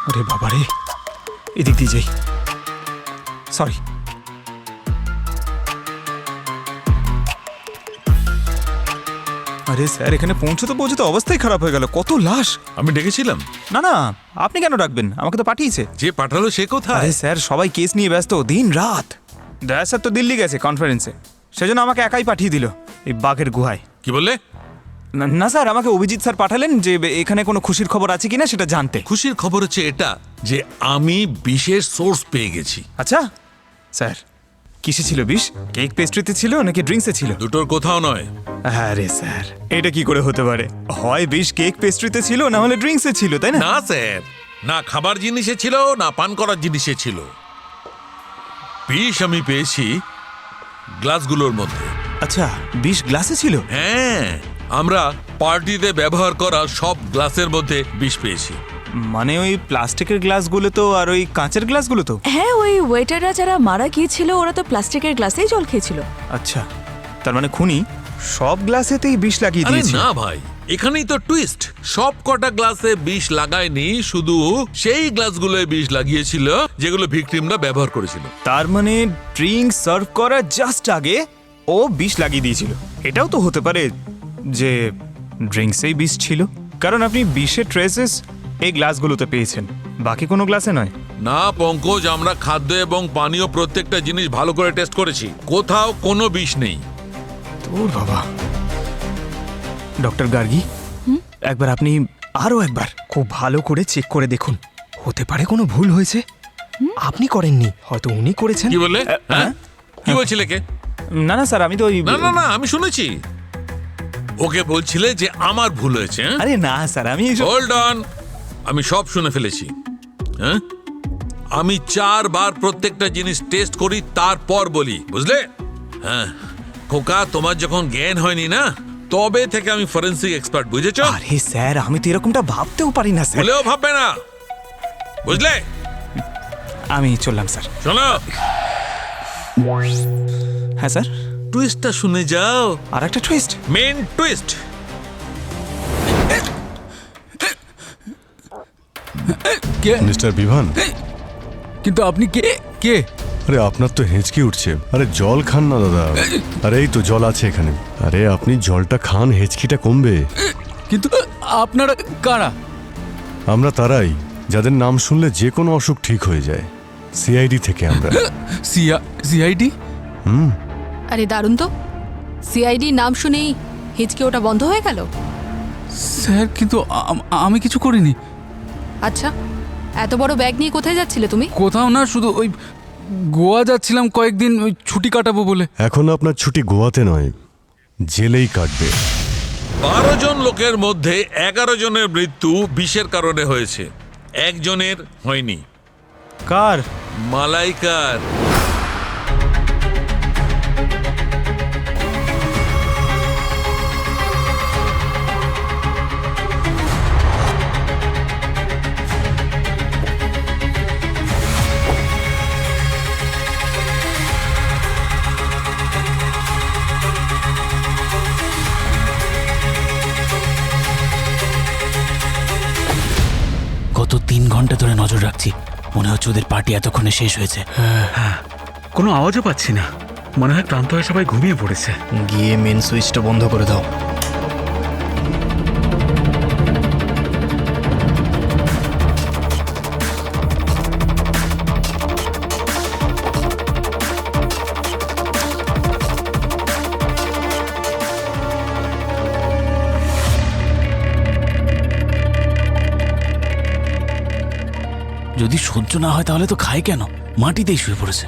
আরে বাবা রে, এদিক দিয়ে যাই। সরি। আরে স্যার, এখানে পৌঁছতে পৌঁছতে অবস্থাই খারাপ হয়ে গেল। কত লাশ! আমি ডেকেছিলাম। না না, আপনি কেন ডাকবেন? আমাকে তো পাঠিয়েছে। যে পাঠালো সে কোথায়? আরে স্যার, সবাই কেস নিয়ে ব্যস্ত দিন রাত। দয়া স্যার তো দিল্লি গেছে কনফারেন্সে, সেজন্য আমাকে একাই পাঠিয়ে দিল এই বাঘের গুহায়। কি বললে? না স্যার, আমাকে অভিজিৎ স্যার পাঠালেন যে এখানে কোনো খুশির খবর আছে কিনা সেটা জানতে। খুশির খবর হচ্ছে এটা যে আমি বিশেষ সোর্স পেয়ে গেছি। আচ্ছা স্যার, কিসে ছিল বিষ? কেক পেস্ট্রিতে ছিল নাকি ড্রিঙ্কসে ছিল? দুটোর কোথাও নয়। আরে স্যার, এটা কি করে হতে পারে? হয় বিষ কেক পেস্ট্রিতে ছিল, না হলে ড্রিঙ্কসে ছিল, তাই না? না স্যার, না খাবার জিনিসে ছিল না পান করার জিনিসে ছিল। বিষ আমি পেয়েছি গ্লাসগুলোর মধ্যে। আচ্ছা, বিষ গ্লাসে ছিল? হ্যাঁ, আমরা পার্টিতে ব্যবহার করা সব গ্লাসের মধ্যে বিষ পেয়েছি। মানে ওই প্লাস্টিকের গ্লাসগুলো তো, আর ওই কাঁচের গ্লাসগুলো তো? হ্যাঁ, ওই ওয়েটাররা যারা মারা গিয়েছিল ওরা তো প্লাস্টিকের গ্লাসেই জল খেয়েছিল। আচ্ছা, তার মানে খুনি সব গ্লাসেতেই বিষ লাগিয়ে আরে দিয়েছে? না ভাই, এখানেই তো টুইস্ট। সব কটা গ্লাসে বিষ লাগায়নি, শুধু সেই গ্লাসগুলোয় বিষ লাগিয়েছিল যেগুলো ভিকটিমরা ব্যবহার করেছিল। তার মানে ড্রিঙ্ক সার্ভ করার জাস্ট আগে ও বিষ লাগিয়ে দিয়েছিল। এটাও তো হতে পারে যে ড্রিঙ্কসেই বিষ ছিল, কারণ আপনি বিষের ট্রেসেস এই গ্লাসগুলোতে পেয়েছেন, বাকি কোনো গ্লাসে নয়। না পঙ্কজ, আমরা খাদ্য এবং পানীয় প্রত্যেকটা জিনিস ভালো করে টেস্ট করেছি, কোথাও কোনো বিষ নেই। তোর বাবা। ডক্টর গার্গী, একবার আপনি আরো একবার খুব ভালো করে চেক করে দেখুন, হতে পারে কোনো ভুল হয়েছে। আপনি করেননি, হয়তো উনি করেছেন। কি বললে? হ্যাঁ, কি বলছিলে কে? না না স্যার, আমি তো ওই না না না, আমি শুনেছি ওকে বলছিলে যে আমার ভুল হয়েছে। আরে না স্যার, আমি এইসব- হোল্ড অন, আমি সব শুনে ফেলেছি। হ্যাঁ, আমি 4 বার প্রত্যেকটা জিনিস টেস্ট করি, তারপর বলি, বুঝলে? হ্যাঁ খোকা, তোমার যখন জ্ঞান হয়নি না, তবে থেকে আমি ফরেন্সিক এক্সপার্ট, বুঝেছো? আরে স্যার, আমি তো এরকমটা ভাবতেও পারি না স্যার। বলেও ভাববে না, বুঝলে? আমি চললাম স্যার। শোনো, হ্যাঁ স্যার, টুইস্টটা শুনে যাও। আর একটা টুইস্ট? Main twist. কে? মিস্টার বিভান, কিন্তু আপনি কে? কে? আরে আপনার তো হেঁচকি উঠছে। আরে জল খান না দাদা। আরে এই তো জল আছে এখানে। আরে আপনি জলটা খান, হেঁচকিটা কমবে। কিন্তু আপনারা কারা? আমরা তারাই যাদের নাম শুনলে যে কোনো অসুখ ঠিক হয়ে যায়। সিআইডি থেকে আমরা। সিআইডি? আরে দারুণ তো, সিআইডি নাম শুনেই হিচকে ওটা বন্ধ হয়ে গেল। স্যার, কিন্তু আমি কিছু করিনি। আচ্ছা, এত বড় ব্যাগ নিয়ে কোথায় যাচ্ছিলে তুমি? কোথাও না, শুধু ওই গোয়া যাচ্ছিলাম কয়েকদিন, ওই ছুটি কাটাবো বলে। এখন আপনার ছুটি গোয়াতে নয়, জেলেই কাটবে। 12 জন লোকের মধ্যে 11 জনের মৃত্যু বিষের কারণে হয়েছে, একজনের হয়নি। কার? মালাইকার। গত 3 ঘন্টা ধরে নজর রাখছি, মনে হচ্ছে ওদের পার্টি এতক্ষণে শেষ হয়েছে। কোনো আওয়াজও পাচ্ছি না, মনে হয় ক্লান্ত হয়ে সবাই ঘুমিয়ে পড়েছে। গিয়ে মেন সুইচটা বন্ধ করে দাও। যদি সহ্য না হয় তাহলে তো খায় কেন? মাটিতেই শুয়ে পড়েছে।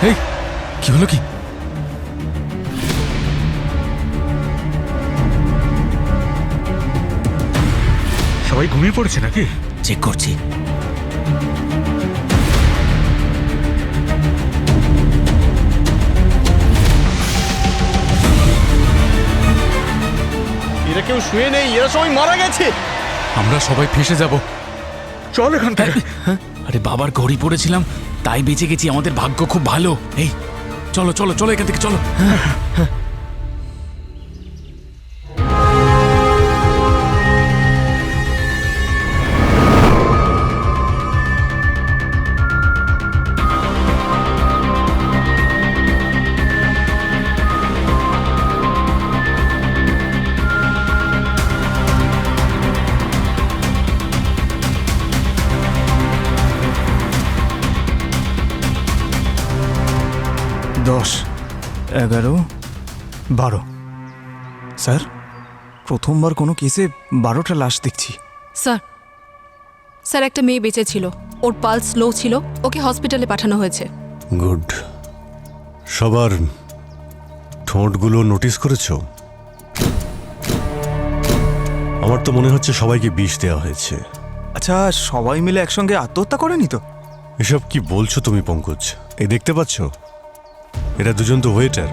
এই কি হলো? কি সবাই ঘুমিয়ে পড়েছে নাকি? চেক করছি। এরা কেউ শুয়ে নেই, এরা সবাই মারা গেছে। আমরা সবাই ফেসে যাব। চল এখান থেকে। আরে বাবার ঘড়ি পড়েছিলাম, তাই বেঁচে গেছি। আমাদের ভাগ্য খুব ভালো। এই চলো চলো চলো এখান থেকে চলো। দশ, 11, 12। স্যার, প্রথমবার কোনো কেসে 12টা লাশ দেখছি। স্যার স্যার একটা মেয়ে বেঁচে ছিল, ওর পালস লো ছিল, ওকে হসপিটালে পাঠানো হয়েছে। গুড। সবার ঠোঁটগুলো নোটিস করেছো? আমার তো মনে হচ্ছে সবাইকে বিষ দেওয়া হয়েছে। আচ্ছা, সবাই মিলে একসঙ্গে আত্মহত্যা করেনি তো? এসব কি বলছো তুমি পঙ্কজ? এই দেখতে পাচ্ছ, এরা দুজন তো ওয়েটার।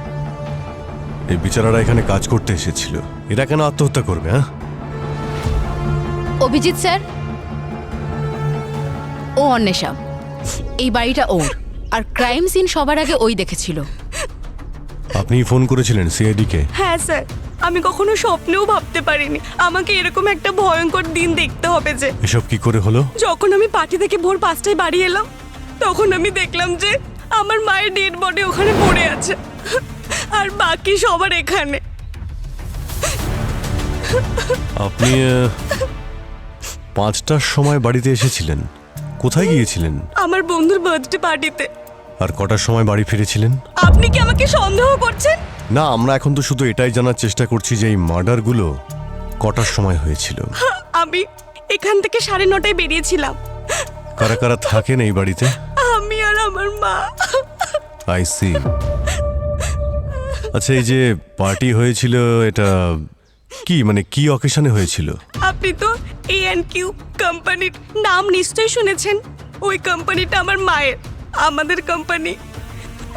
এই বিচারারা এখানে কাজ করতে এসেছিল, এরা কেন আত্মহত্যা করবে? হ্যাঁ, অভিজিৎ স্যার, ও অন্বেষা, এই বাড়িটা ওর, আর ক্রাইম সিন সবার আগে ওই দেখেছিল। আপনি ফোন করেছিলেন সিআইডি কে? হ্যাঁ স্যার, আমি কখনো স্বপ্নেও ভাবতে পারিনি আমাকে এরকম একটা ভয়ঙ্কর দিন দেখতে হবে। যে এসব কি করে হলো? যখন আমি পার্টি থেকে ভোর 5টায় বাড়ি এলাম, তখন আমি দেখলাম যে আমার মায়ের ডেড বডি ওখানে পড়ে আছে, আর বাকি সবার এখানে। আপনি 5টার সময় বাড়িতে এসেছিলেন, কোথায় গিয়েছিলেন? আমার বন্ধুর বার্থডে পার্টিতে। আর কটার সময় বাড়ি ফিরেছিলেন? আপনি কি আমাকে সন্দেহ করছেন? না, আমরা এখন তো শুধু এটাই জানার চেষ্টা করছি যে এই মার্ডারগুলো কটার সময় হয়েছিল। আমি এখান থেকে 9:30টায় বেরিয়েছিলাম। কারা কারা থাকেন এই বাড়িতে? আমি আর আমার মা। I see. আচ্ছা, এই যে পার্টি হয়েছিল, এটা কি মানে কি অকেশনে হয়েছিল? আপনি তো A&Q কোম্পানির নাম নিশ্চয়ই শুনেছেন। ওই কোম্পানিটা আমার মায়ের। আমাদের কোম্পানি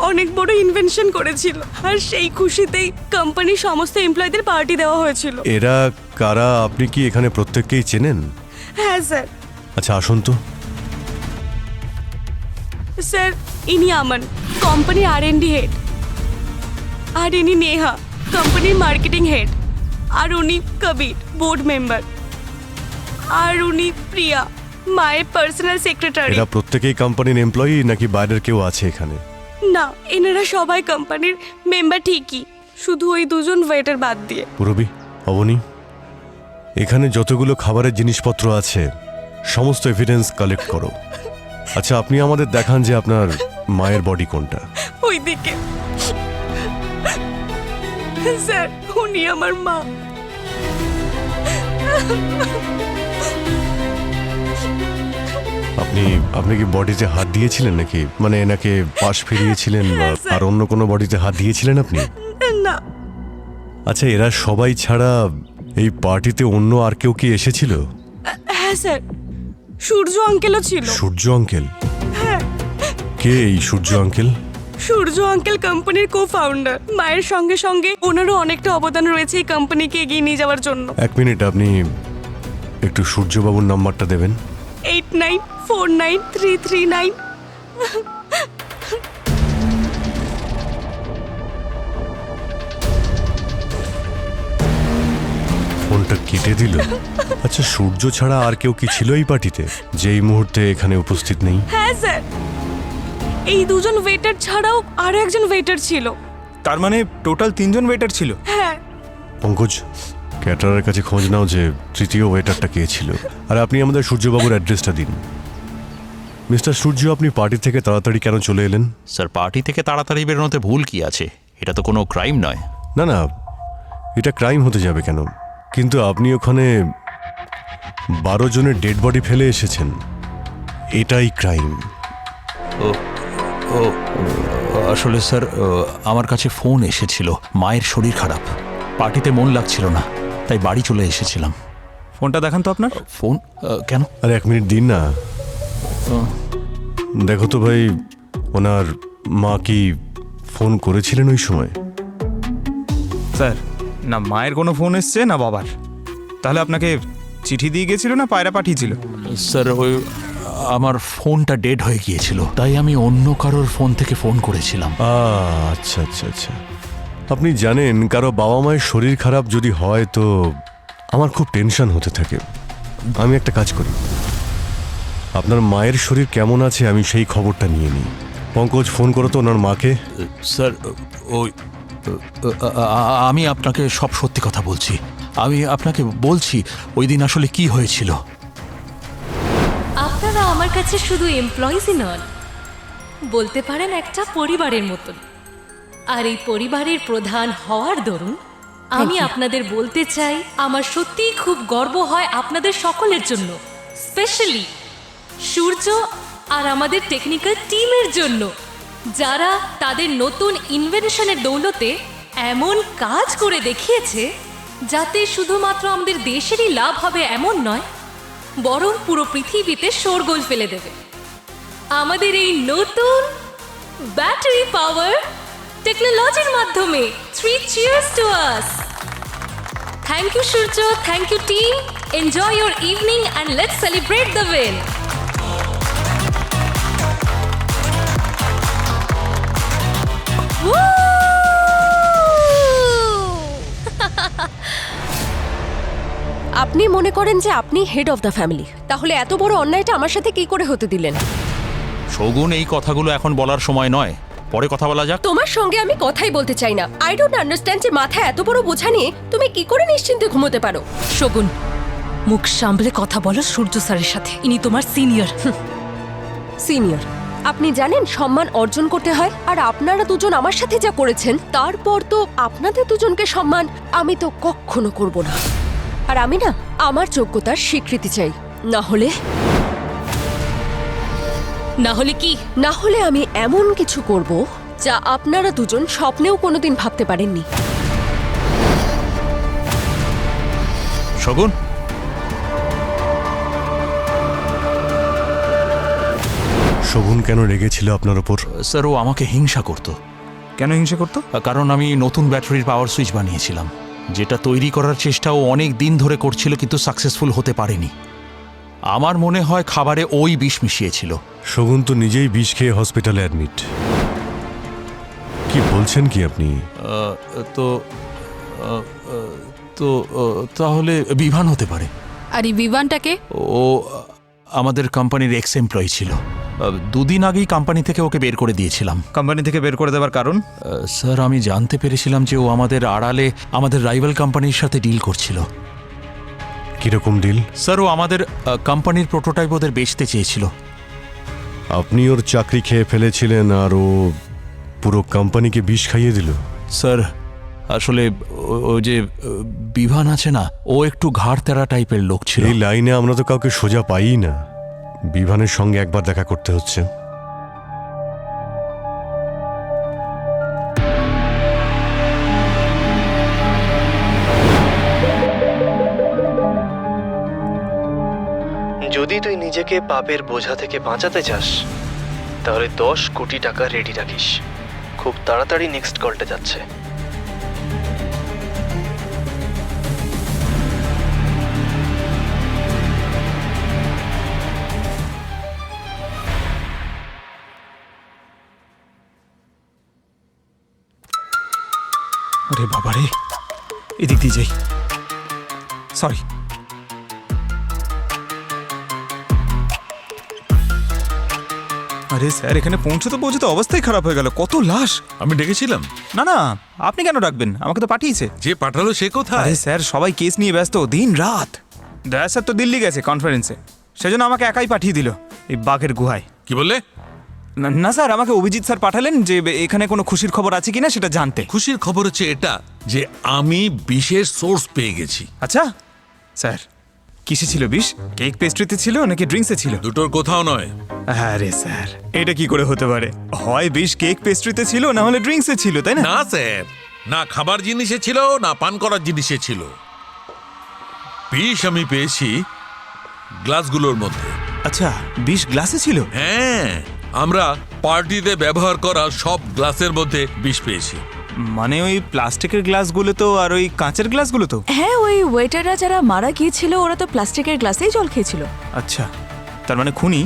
অনেক বড় ইনভেনশন করেছিল, আর সেই খুশিতেই কোম্পানির সমস্ত এমপ্লয়ীদের পার্টি দেওয়া হয়েছিল। এরা কারা? আপনি কি এখানে প্রত্যেককেই চেনেন? হ্যাঁ স্যার। আচ্ছা, আসুন তো। স্যার, ইনি আমান, কোম্পানির R&D হেড, আর ইনি নেহা, কোম্পানির মার্কেটিং হেড, আর উনি কবির, বোর্ড মেম্বার, আর উনি প্রিয়া, মায়ের পার্সোনাল সেক্রেটারি। এরা প্রত্যেকেই কোম্পানির এমপ্লয়ি নাকি বাইরের কেউ আছে এখানে? না, এনারা সবাই কোম্পানির মেম্বার ঠিকই, শুধু ওই দুজন ওয়েটার বাদ দিয়ে। পুরবি, অবনী, এখানে যতগুলো খাবারের জিনিসপত্র আছে সমস্ত এভিডেন্স কালেক্ট করো। আচ্ছা, আপনি আমাদের দেখান যে আপনার মায়ের বডি কোনটা। ওইদিকে। স্যার, উনি আমার মা। আপনি আপনি কি বডিতে হাত দিয়েছিলেন নাকি, মানে এনাকে পাশ ফিরিয়েছিলেন হ্যাঁ, স্যার। আর অন্য কোনো বডিতে হাত দিয়েছিলেন আপনি? না। আচ্ছা, এরা সবাই ছাড়া এই পার্টিতে অন্য আর কেউ কি এসেছিল? হ্যাঁ স্যার, সূর্য আঙ্কেলও ছিল। সূর্য আঙ্কেল? হ্যাঁ, কে এই সূর্য আঙ্কেল? সূর্য আঙ্কেল কোম্পানির কো ফাউন্ডার। মায়ের সঙ্গে সঙ্গে ওনারও অনেকটা অবদান রয়েছে এই কোম্পানিকে এগিয়ে নিয়ে যাওয়ার জন্য। এক মিনিট, আপনি একটু সূর্যবাবুর নাম্বারটা দেবেন? 89493339। ফোনটা কেটে দিল। আচ্ছা, সূর্য ছাড়া আর কেউ কি ছিল এই পার্টিতে যে এই মুহূর্তে এখানে উপস্থিত নেই? হ্যাঁ স্যার, এই দুজন ওয়েটার ছাড়াও আরো একজন ওয়েটার ছিল। তার মানে টোটাল 3জন ওয়েটার ছিল। হ্যাঁ। পঙ্কজ, ক্যাটারের কাছে খোঁজ নাও যে তৃতীয় ওয়েটারটা কে ছিল, আর আপনি আমাদের সূর্যবাবুর অ্যাড্রেসটা দিন। মিস্টার সূর্য, আপনি পার্টি থেকে তাড়াতাড়ি কেন চলে এলেন? স্যার, পার্টি থেকে তাড়াতাড়ি বেরোনোতে ভুল কি আছে? এটা তো কোনো ক্রাইম নয়। না না, এটা ক্রাইম হতে যাবে কেন? কিন্তু আপনি ওখানে 12 জনের ডেড বডি ফেলে এসেছেন, এটাই ক্রাইম। ও আসলে স্যার, আমার কাছে ফোন এসেছিল, মায়ের শরীর খারাপ, পার্টিতে মন লাগছিল না, তাই বাড়ি চলে এসেছিলাম। ফোনটা দেখান তো আপনার। ফোন কেন? আরে 1 মিনিট দিন না। দেখো তো ভাই, ওনার মা কি ফোন করেছিলেন ওই সময়? স্যার, না মায়ের কোনো ফোন এসছে না বাবার। তাহলে আপনাকে চিঠি দিয়ে গেছিল না পায়রা পাঠিয়েছিল? স্যার ওই আমার ফোনটা ডেড হয়ে গিয়েছিল, তাই আমি অন্য কারোর ফোন থেকে ফোন করেছিলাম। আচ্ছা আচ্ছা আচ্ছা। আপনি জানেন, কারো বাবা মায়ের শরীর খারাপ যদি হয় তো আমার খুব টেনশন হতে থাকে। আমি একটা কাজ করি, আপনার মায়ের শরীর কেমন আছে আমি সেই খবরটা নিয়ে নিই। পঙ্কজ, ফোন করো তো ওনার মাকে। স্যার ওই আমি আপনাকে সব সত্যি কথা বলছি। আমি আপনাকে বলছি ওই দিন আসলে কি হয়েছিল। আপনারা আমার কাছে শুধু এমপ্লয়িজই নন, বলতে পারেন একটা পরিবারের মতন। আর এই পরিবারের প্রধান হওয়ার দরুন আমি আপনাদের বলতে চাই, আমার সত্যিই খুব গর্ব হয় আপনাদের সকলের জন্য, স্পেশালি সূর্য আর আমাদের টেকনিক্যাল টিমের জন্য, যারা তাদের নতুন ইনভেনশনের দৌলতে এমন কাজ করে দেখিয়েছে যাতে শুধুমাত্র আমাদের দেশেরই লাভ হবে এমন নয়, বরং পুরো পৃথিবীতে শোরগোল ফেলে দেবে। আমাদের এই নতুন ব্যাটারি পাওয়ার টেকনোলজির মাধ্যমে 3 cheers to us! Thank you Surya, thank you team. Enjoy your evening and let's celebrate the win. Woo! আপনি মনে করেন যে আপনি হেড অফ দ্য ফ্যামিলি, তাহলে এত বড় অন্যায়টা আমার সাথে কি করে হতে দিলেন? শগুন, এই কথাগুলো এখন বলার সময় নয়, পরে কথা বলা যাক। তোমার সঙ্গে আমি কথাই বলতে চাই না। আই ডোন্ট আন্ডারস্ট্যান্ড যে মাথায় এত বড় বোঝা নিয়ে তুমি কি করে নিশ্চিন্তে ঘুমোতে পারো। শগুন, মুখ সামলে কথা বলো সূর্য স্যারের সাথে, ইনি তোমার সিনিয়র। সিনিয়র? আপনি জানেন সম্মান অর্জন করতে হয়, আর আপনারা দুজন আমার সাথে যা করেছেন তারপর তো আপনাদের দুজনকে সম্মান আমি তো কখনো করব না। আর আমি না আমার যোগ্যতার স্বীকৃতি চাই, না হলে কি? না হলে আমি এমন কিছু করব যা আপনারা দুজন স্বপ্নেও কোনোদিন ভাবতে পারেননি। শগুন, শগুন কেন রেগেছিল আপনার ওপর? স্যার ও আমাকে হিংসা করত। কেন হিংসা করতো? কারণ আমি নতুন ব্যাটারির পাওয়ার সুইচ বানিয়েছিলাম, যেটা তৈরি করার চেষ্টা ও অনেক দিন ধরে করছিল কিন্তু সাকসেসফুল হতে পারেনি। আমার মনে হয় খাবারে ওই বিষ মিশিয়েছিল। শগুন তো নিজেই বিষ খেয়ে হসপিটালে অ্যাডমিট। কি বলছেন কি আপনি? তো তো তাহলে বিভান হতে পারে। আর এই বিভানটাকে? ও আমাদের কোম্পানির এক্স এমপ্লয়ি ছিল। 2 দিন আগেই কোম্পানি থেকে ওকে বের করে দিয়েছিলাম। কোম্পানি থেকে বের করে দেওয়ার কারণ? স্যার, আমি জানতে পেরেছিলাম যে ও আমাদের আড়ালে আমাদের রাইভাল কোম্পানির সাথে ডিল করছিল। কিরকম ডিল? স্যার, ও আমাদের কোম্পানির প্রোটোটাইপ ওদের বেচতে চেয়েছিল। আপনি ওর চাকরি খেয়ে ফেলেছিলেন আর ও পুরো কোম্পানিকে বিষ খাইয়ে দিল? স্যার, আসলে ও যে বিভান আছে না, ও একটু ঘাড় তেরা টাইপের লোক ছিল। এই লাইনে আমরা তো কাউকে সোজা পাই না। বিভানের সঙ্গে একবার দেখা করতে হচ্ছে। যদি তুই নিজেকে পাপের বোঝা থেকে বাঁচাতে চাস তাহলে 10 কোটি টাকা রেডি রাখিস। খুব তাড়াতাড়ি নেক্সট কলটা যাচ্ছে। আরে বাবারে, এদিক দিয়ে যাই। সরি। আরে স্যার, এখানে পৌঁছতে অবস্থাই খারাপ হয়ে গেল। কত লাশ! আমি ডেকেছিলাম। না না, আপনি কেন ডাকবেন? আমাকে তো পাঠিয়েছে। যে পাঠালো সে কোথায়? আরে স্যার, সবাই কেস নিয়ে ব্যস্ত দিন রাত। দয়া স্যার তো দিল্লি গেছে কনফারেন্সে, সেজন্য আমাকে একাই পাঠিয়ে দিল এই বাঘের গুহায়। কি বললে? না স্যার, আমাকে অভিজিৎ স্যার পাঠালেন যে এখানে কোনো খুশির খবর আছে কিনা সেটা জানতে। খুশির খবর হচ্ছে এটা যে আমি বিশেষ সোর্স পেয়ে গেছি। আচ্ছা স্যার, কিসে ছিল বিষ? কেক পেস্ট্রিতে ছিল নাকি ড্রিঙ্কসে ছিল? দুটোর কোথাও নয়। আরে স্যার, এটা কি করে হতে পারে? হয় বিষ কেক পেস্ট্রিতে ছিল, না হলে ড্রিঙ্কসে ছিল, তাই না? না স্যার, না খাবার জিনিসে ছিল না পান করার জিনিসে ছিল। বিষ আমি পেয়েছি গ্লাসগুলোর মধ্যে। আচ্ছা বিষ গ্লাসে ছিল? হ্যাঁ, আমরা পার্টিতে ব্যবহার করা সব গ্লাসের মধ্যে বিষ পেয়েছি। মানে ওই প্লাস্টিকের গ্লাসগুলো তো আর ওই কাঁচের গ্লাসগুলো তো? হ্যাঁ, ওই ওয়েটাররা যারা মারা গিয়েছিল ওরা তো প্লাস্টিকের গ্লাসেই জল খেয়েছিল। আচ্ছা, তার মানে খুনি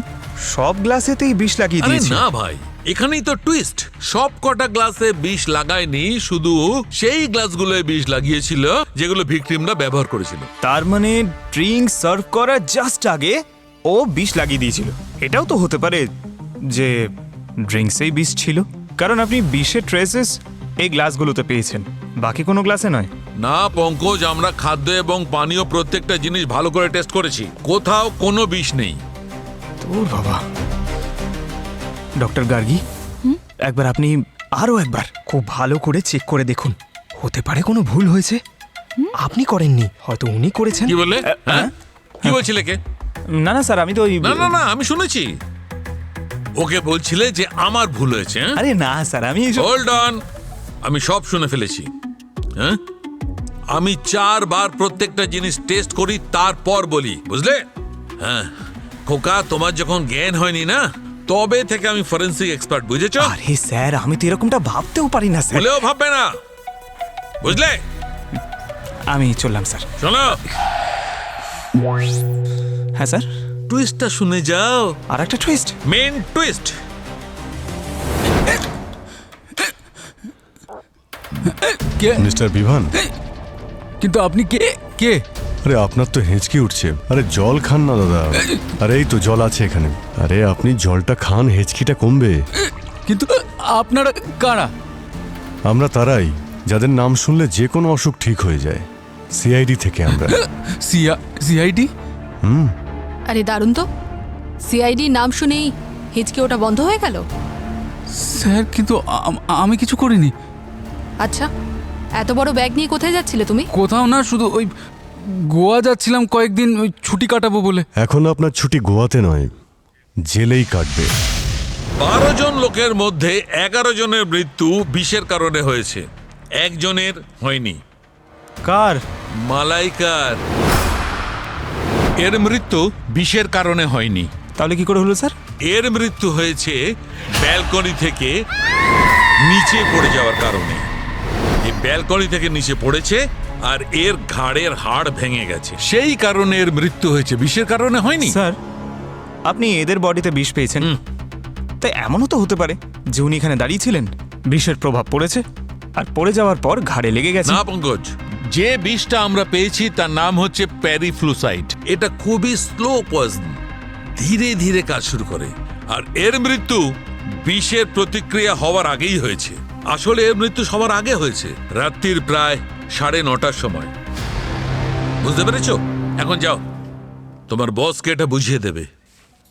সব গ্লাসেতেই বিষ লাগিয়ে আরে দিয়েছে? না ভাই, এখানেই তো টুইস্ট। সব কটা গ্লাসে বিষ লাগায়নি, শুধু সেই গ্লাসগুলোয় বিষ লাগিয়েছিল যেগুলো ভিকটিমরা ব্যবহার করেছিল। তার মানে ড্রিঙ্ক সার্ভ করার জাস্ট আগে ও বিষ লাগিয়ে দিয়েছিল। এটাও তো হতে পারে যে ড্রিঙ্কসেই বিষ ছিল, কারণ আপনি বিষের ট্রেসেস এই গ্লাসগুলোতে পেয়েছেন, বাকি কোনো গ্লাসে নয়। না পঙ্কজ, আমরা খাদ্য এবং পানীয় প্রত্যেকটা জিনিস ভালো করে টেস্ট করেছি, কোথাও কোনো বিষ নেই। তোর বাবা। ডক্টর গার্গী, একবার আপনি আরো একবার খুব ভালো করে চেক করে দেখুন, হতে পারে কোনো ভুল হয়েছে। আপনি করেননি, হয়তো উনি করেছেন। কি বললে? হ্যাঁ, কি বলছিলে কে? না না স্যার, আমি তো ওই না না না, আমি শুনেছি ওকে বলছিলে যে আমার ভুল হয়েছে। আরে না স্যার, আমি হোল্ড অন, আমি সব শুনে ফেলেছি। হ্যাঁ, আমি 4 বার প্রত্যেকটা জিনিস টেস্ট করি তারপর বলি, বুঝলে? হ্যাঁ খোকা, তোমার যখন জ্ঞান হয়নি না, তবে থেকে আমি ফরেন্সিক এক্সপার্ট, বুঝেছো? আরে স্যার, আমি তো এরকমটা ভাবতেও পারি না স্যার। বলেও ভাববে না, বুঝলে? আমি চললাম স্যার। শোনো, হ্যাঁ স্যার। টুইস্টটা শুনে যাও। আর একটা টুইস্ট? Main twist. কে? মিস্টার বিভান, কিন্তু আপনি কে? কে? আরে আপনার তো হেঁচকি উঠছে। আরে জল খান না দাদা। আরে এই তো জল আছে এখানে। আরে আপনি জলটা খান, হেঁচকিটা কমবে। কিন্তু আপনারা কারা? আমরা তারাই যাদের নাম শুনলে যে কোনো অসুখ ঠিক হয়ে যায়। সিআইডি থেকে আমরা। সিআইডি? আরে দারুণ তো, সিআইডি নাম শুনেই হিচকে ওটা বন্ধ হয়ে গেল। স্যার কিন্তু আমি কিছু করিনি। আচ্ছা, এত বড় ব্যাগ নিয়ে কোথায় যাচ্ছিলে তুমি? কোথাও না, শুধু ওই গোয়া যাচ্ছিলাম কয়েকদিন ওই ছুটি কাটাবো বলে। এখন আপনার ছুটি গোয়াতে নয়, জেলেই কাটবে। 12 জন লোকের মধ্যে 11 জনের মৃত্যু বিষের কারণে হয়েছে, একজনের হয়নি। কার? মালাইকার। এর মৃত্যু বিষের কারণে হয়নি। তাহলে কি করে হলো স্যার? এর মৃত্যু হয়েছে ব্যালকনি থেকে নিচে পড়ে যাওয়ার কারণে। এই ব্যালকনি থেকে নিচে পড়েছে আর এর ঘাড়ের হাড় ভেঙে গেছে, সেই কারণে এর মৃত্যু হয়েছে, বিষের কারণে হয়নি। স্যার, আপনি এদের বডিতে বিষ পেয়েছেন, তাই এমনও তো হতে পারে যে উনি এখানে দাঁড়িয়ে ছিলেন, বিষের প্রভাব পড়েছে আর পড়ে যাওয়ার পর ঘাড়ে লেগে গেছে। না পঙ্কজ, যে বিষটা আমরা পেয়েছি তার নাম হচ্ছে প্যারিফ্লুসাইড। এটা খুবই স্লো পয়জন, ধীরে ধীরে কাজ শুরু করে। আর এর মৃত্যু বিষের প্রতিক্রিয়া হওয়ার আগেই হয়েছে। আসলে এর মৃত্যু সবার আগে হয়েছে, রাত্রির প্রায় 9:30টার সময়। বুঝতে পেরেছো? এখন যাও, তোমার বসকে এটা বুঝিয়ে দেবে।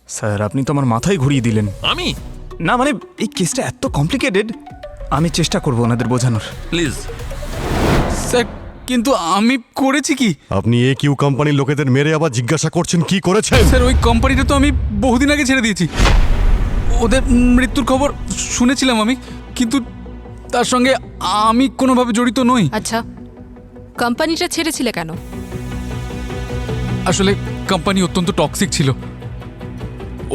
স্যার, আপনি তো আমার মাথায় ঘুরিয়ে দিলেন। আমি না মানে এই কেসটা এত কমপ্লিকেটেড, আমি চেষ্টা করব ওনাদের বোঝানোর। প্লিজ। স্যার কিন্তু আমি করেছি কি? আপনি এ কিউ কোম্পানির লোকেদের মেরে আবার জিজ্ঞাসা করছেন কি করেছেন? স্যার ওই কোম্পানিটা তো আমি বহুদিন আগে ছেড়ে দিয়েছি। ওদের মৃত্যুর খবর শুনেছিলাম আমি, কিন্তু তার সঙ্গে আমি কোনোভাবে জড়িত নই। আচ্ছা, কোম্পানিটা ছেড়েছিলে কেন? আসলে কোম্পানি অত্যন্ত টক্সিক ছিল।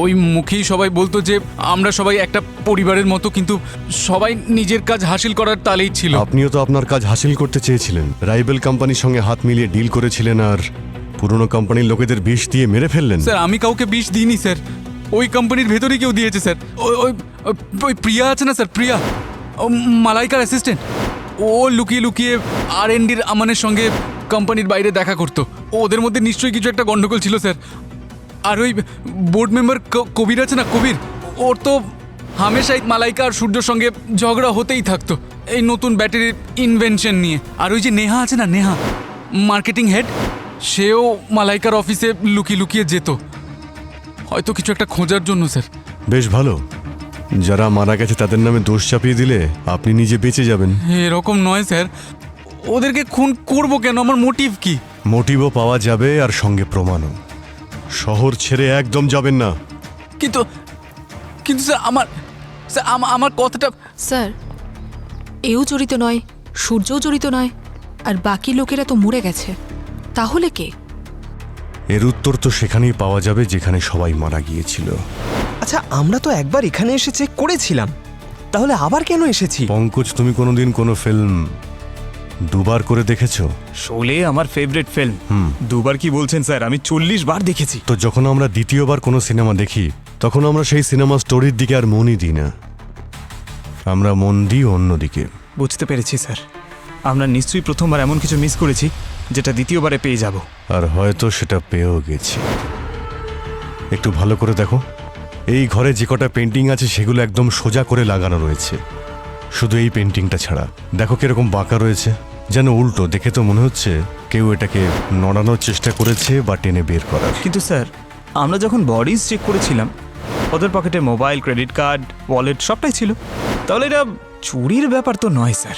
ওই মুখেই সবাই বলতো যে আমরা সবাই একটা পরিবারের মতো, কিন্তু সবাই নিজের কাজ হাসিল করার তালেই ছিল। আপনিও তো আপনার কাজ হাসিল করতে চেয়েছিলেন, রাইভেল কোম্পানির সঙ্গে হাত মিলিয়ে ডিল করেছিলেন আর পুরনো কোম্পানির লোকেদের বিষ দিয়ে মেরে ফেললেন। স্যার আমি কাউকে বিষ দিইনি স্যার, ওই কোম্পানির ভেতরেই কেউ দিয়েছে স্যার। ওই ওই প্রিয়া আছে না স্যার, প্রিয়া, ও মালাইকার অ্যাসিস্ট্যান্ট, ও লুকিয়ে লুকিয়ে R&Dর আমানের সঙ্গে কোম্পানির বাইরে দেখা করতো। ওদের মধ্যে নিশ্চয়ই কিছু একটা গন্ডগোল ছিল স্যার। আর ওই বোর্ড মেম্বার কবির আছে না, কবির, ওর তো হামেশাই মালাইকা আর সূর্যর সঙ্গে ঝগড়া হতেই থাকতো এই নতুন ব্যাটারির ইনভেনশন নিয়ে। আর ওই যে নেহা আছে না, নেহা মার্কেটিং হেড, সেও মালাইকার অফিসে লুকিয়ে লুকিয়ে যেত, হয়তো কিছু একটা খোঁজার জন্য স্যার। বেশ ভালো, যারা মারা গেছে তাদের নামে দোষ চাপিয়ে দিলে আপনি নিজে বেঁচে যাবেন। এরকম নয় স্যার, ওদেরকে খুন করবো কেন? আমার মোটিভ কি? মোটিভও পাওয়া যাবে আর সঙ্গে প্রমাণও। শহর ছেড়ে একদম যাবেন না। কিন্তু কিন্তু স্যার আমার কথাটা। স্যার, এও জড়িত নয়, সূর্যও জড়িত নয়, আর বাকি লোকেরা তো মরে গেছে, তাহলে কে? এর উত্তর তো সেখানেই পাওয়া যাবে যেখানে সবাই মারা গিয়েছিল। আচ্ছা, আমরা তো একবার এখানে এসে চেক করেছিলাম, তাহলে আবার কেন এসেছি? পঙ্কজ, তুমি কোনোদিন কোনো ফিল্ম দুবার করে দেখেছো? শোলে আমার ফেভারিট ফিল্ম। দুবার কি বলছেন স্যার, আমি 40 বার দেখেছি। তো যখন আমরা দ্বিতীয়বার কোনো সিনেমা দেখি তখন আমরা সেই সিনেমা স্টোরির দিকে আর মনই দিই না, আমরা মন দিই অন্যদিকে। বুঝতে পেরেছি স্যার, আমরা নিশ্চয়ই প্রথমবার এমন কিছু মিস করেছি যেটা দ্বিতীয়বারে পেয়ে যাব। আর হয়তো সেটা পেয়েও গেছি। একটু ভালো করে দেখো, এই ঘরে যে কটা পেন্টিং আছে সেগুলো একদম সোজা করে লাগানো রয়েছে, শুধু এই পেন্টিংটা ছাড়া। দেখো কিরকম বাঁকা রয়েছে, যেন উল্টো। দেখে তো মনে হচ্ছে কেউ এটাকে নড়ানোর চেষ্টা করেছে বা টেনে বের করার। কিন্তু স্যার, আমরা যখন বডিজ চেক করেছিলাম ওদের পকেটে মোবাইল, ক্রেডিট কার্ড, ওয়ালেট সবটাই ছিল। তাহলে এটা চুরির ব্যাপার তো নয় স্যার।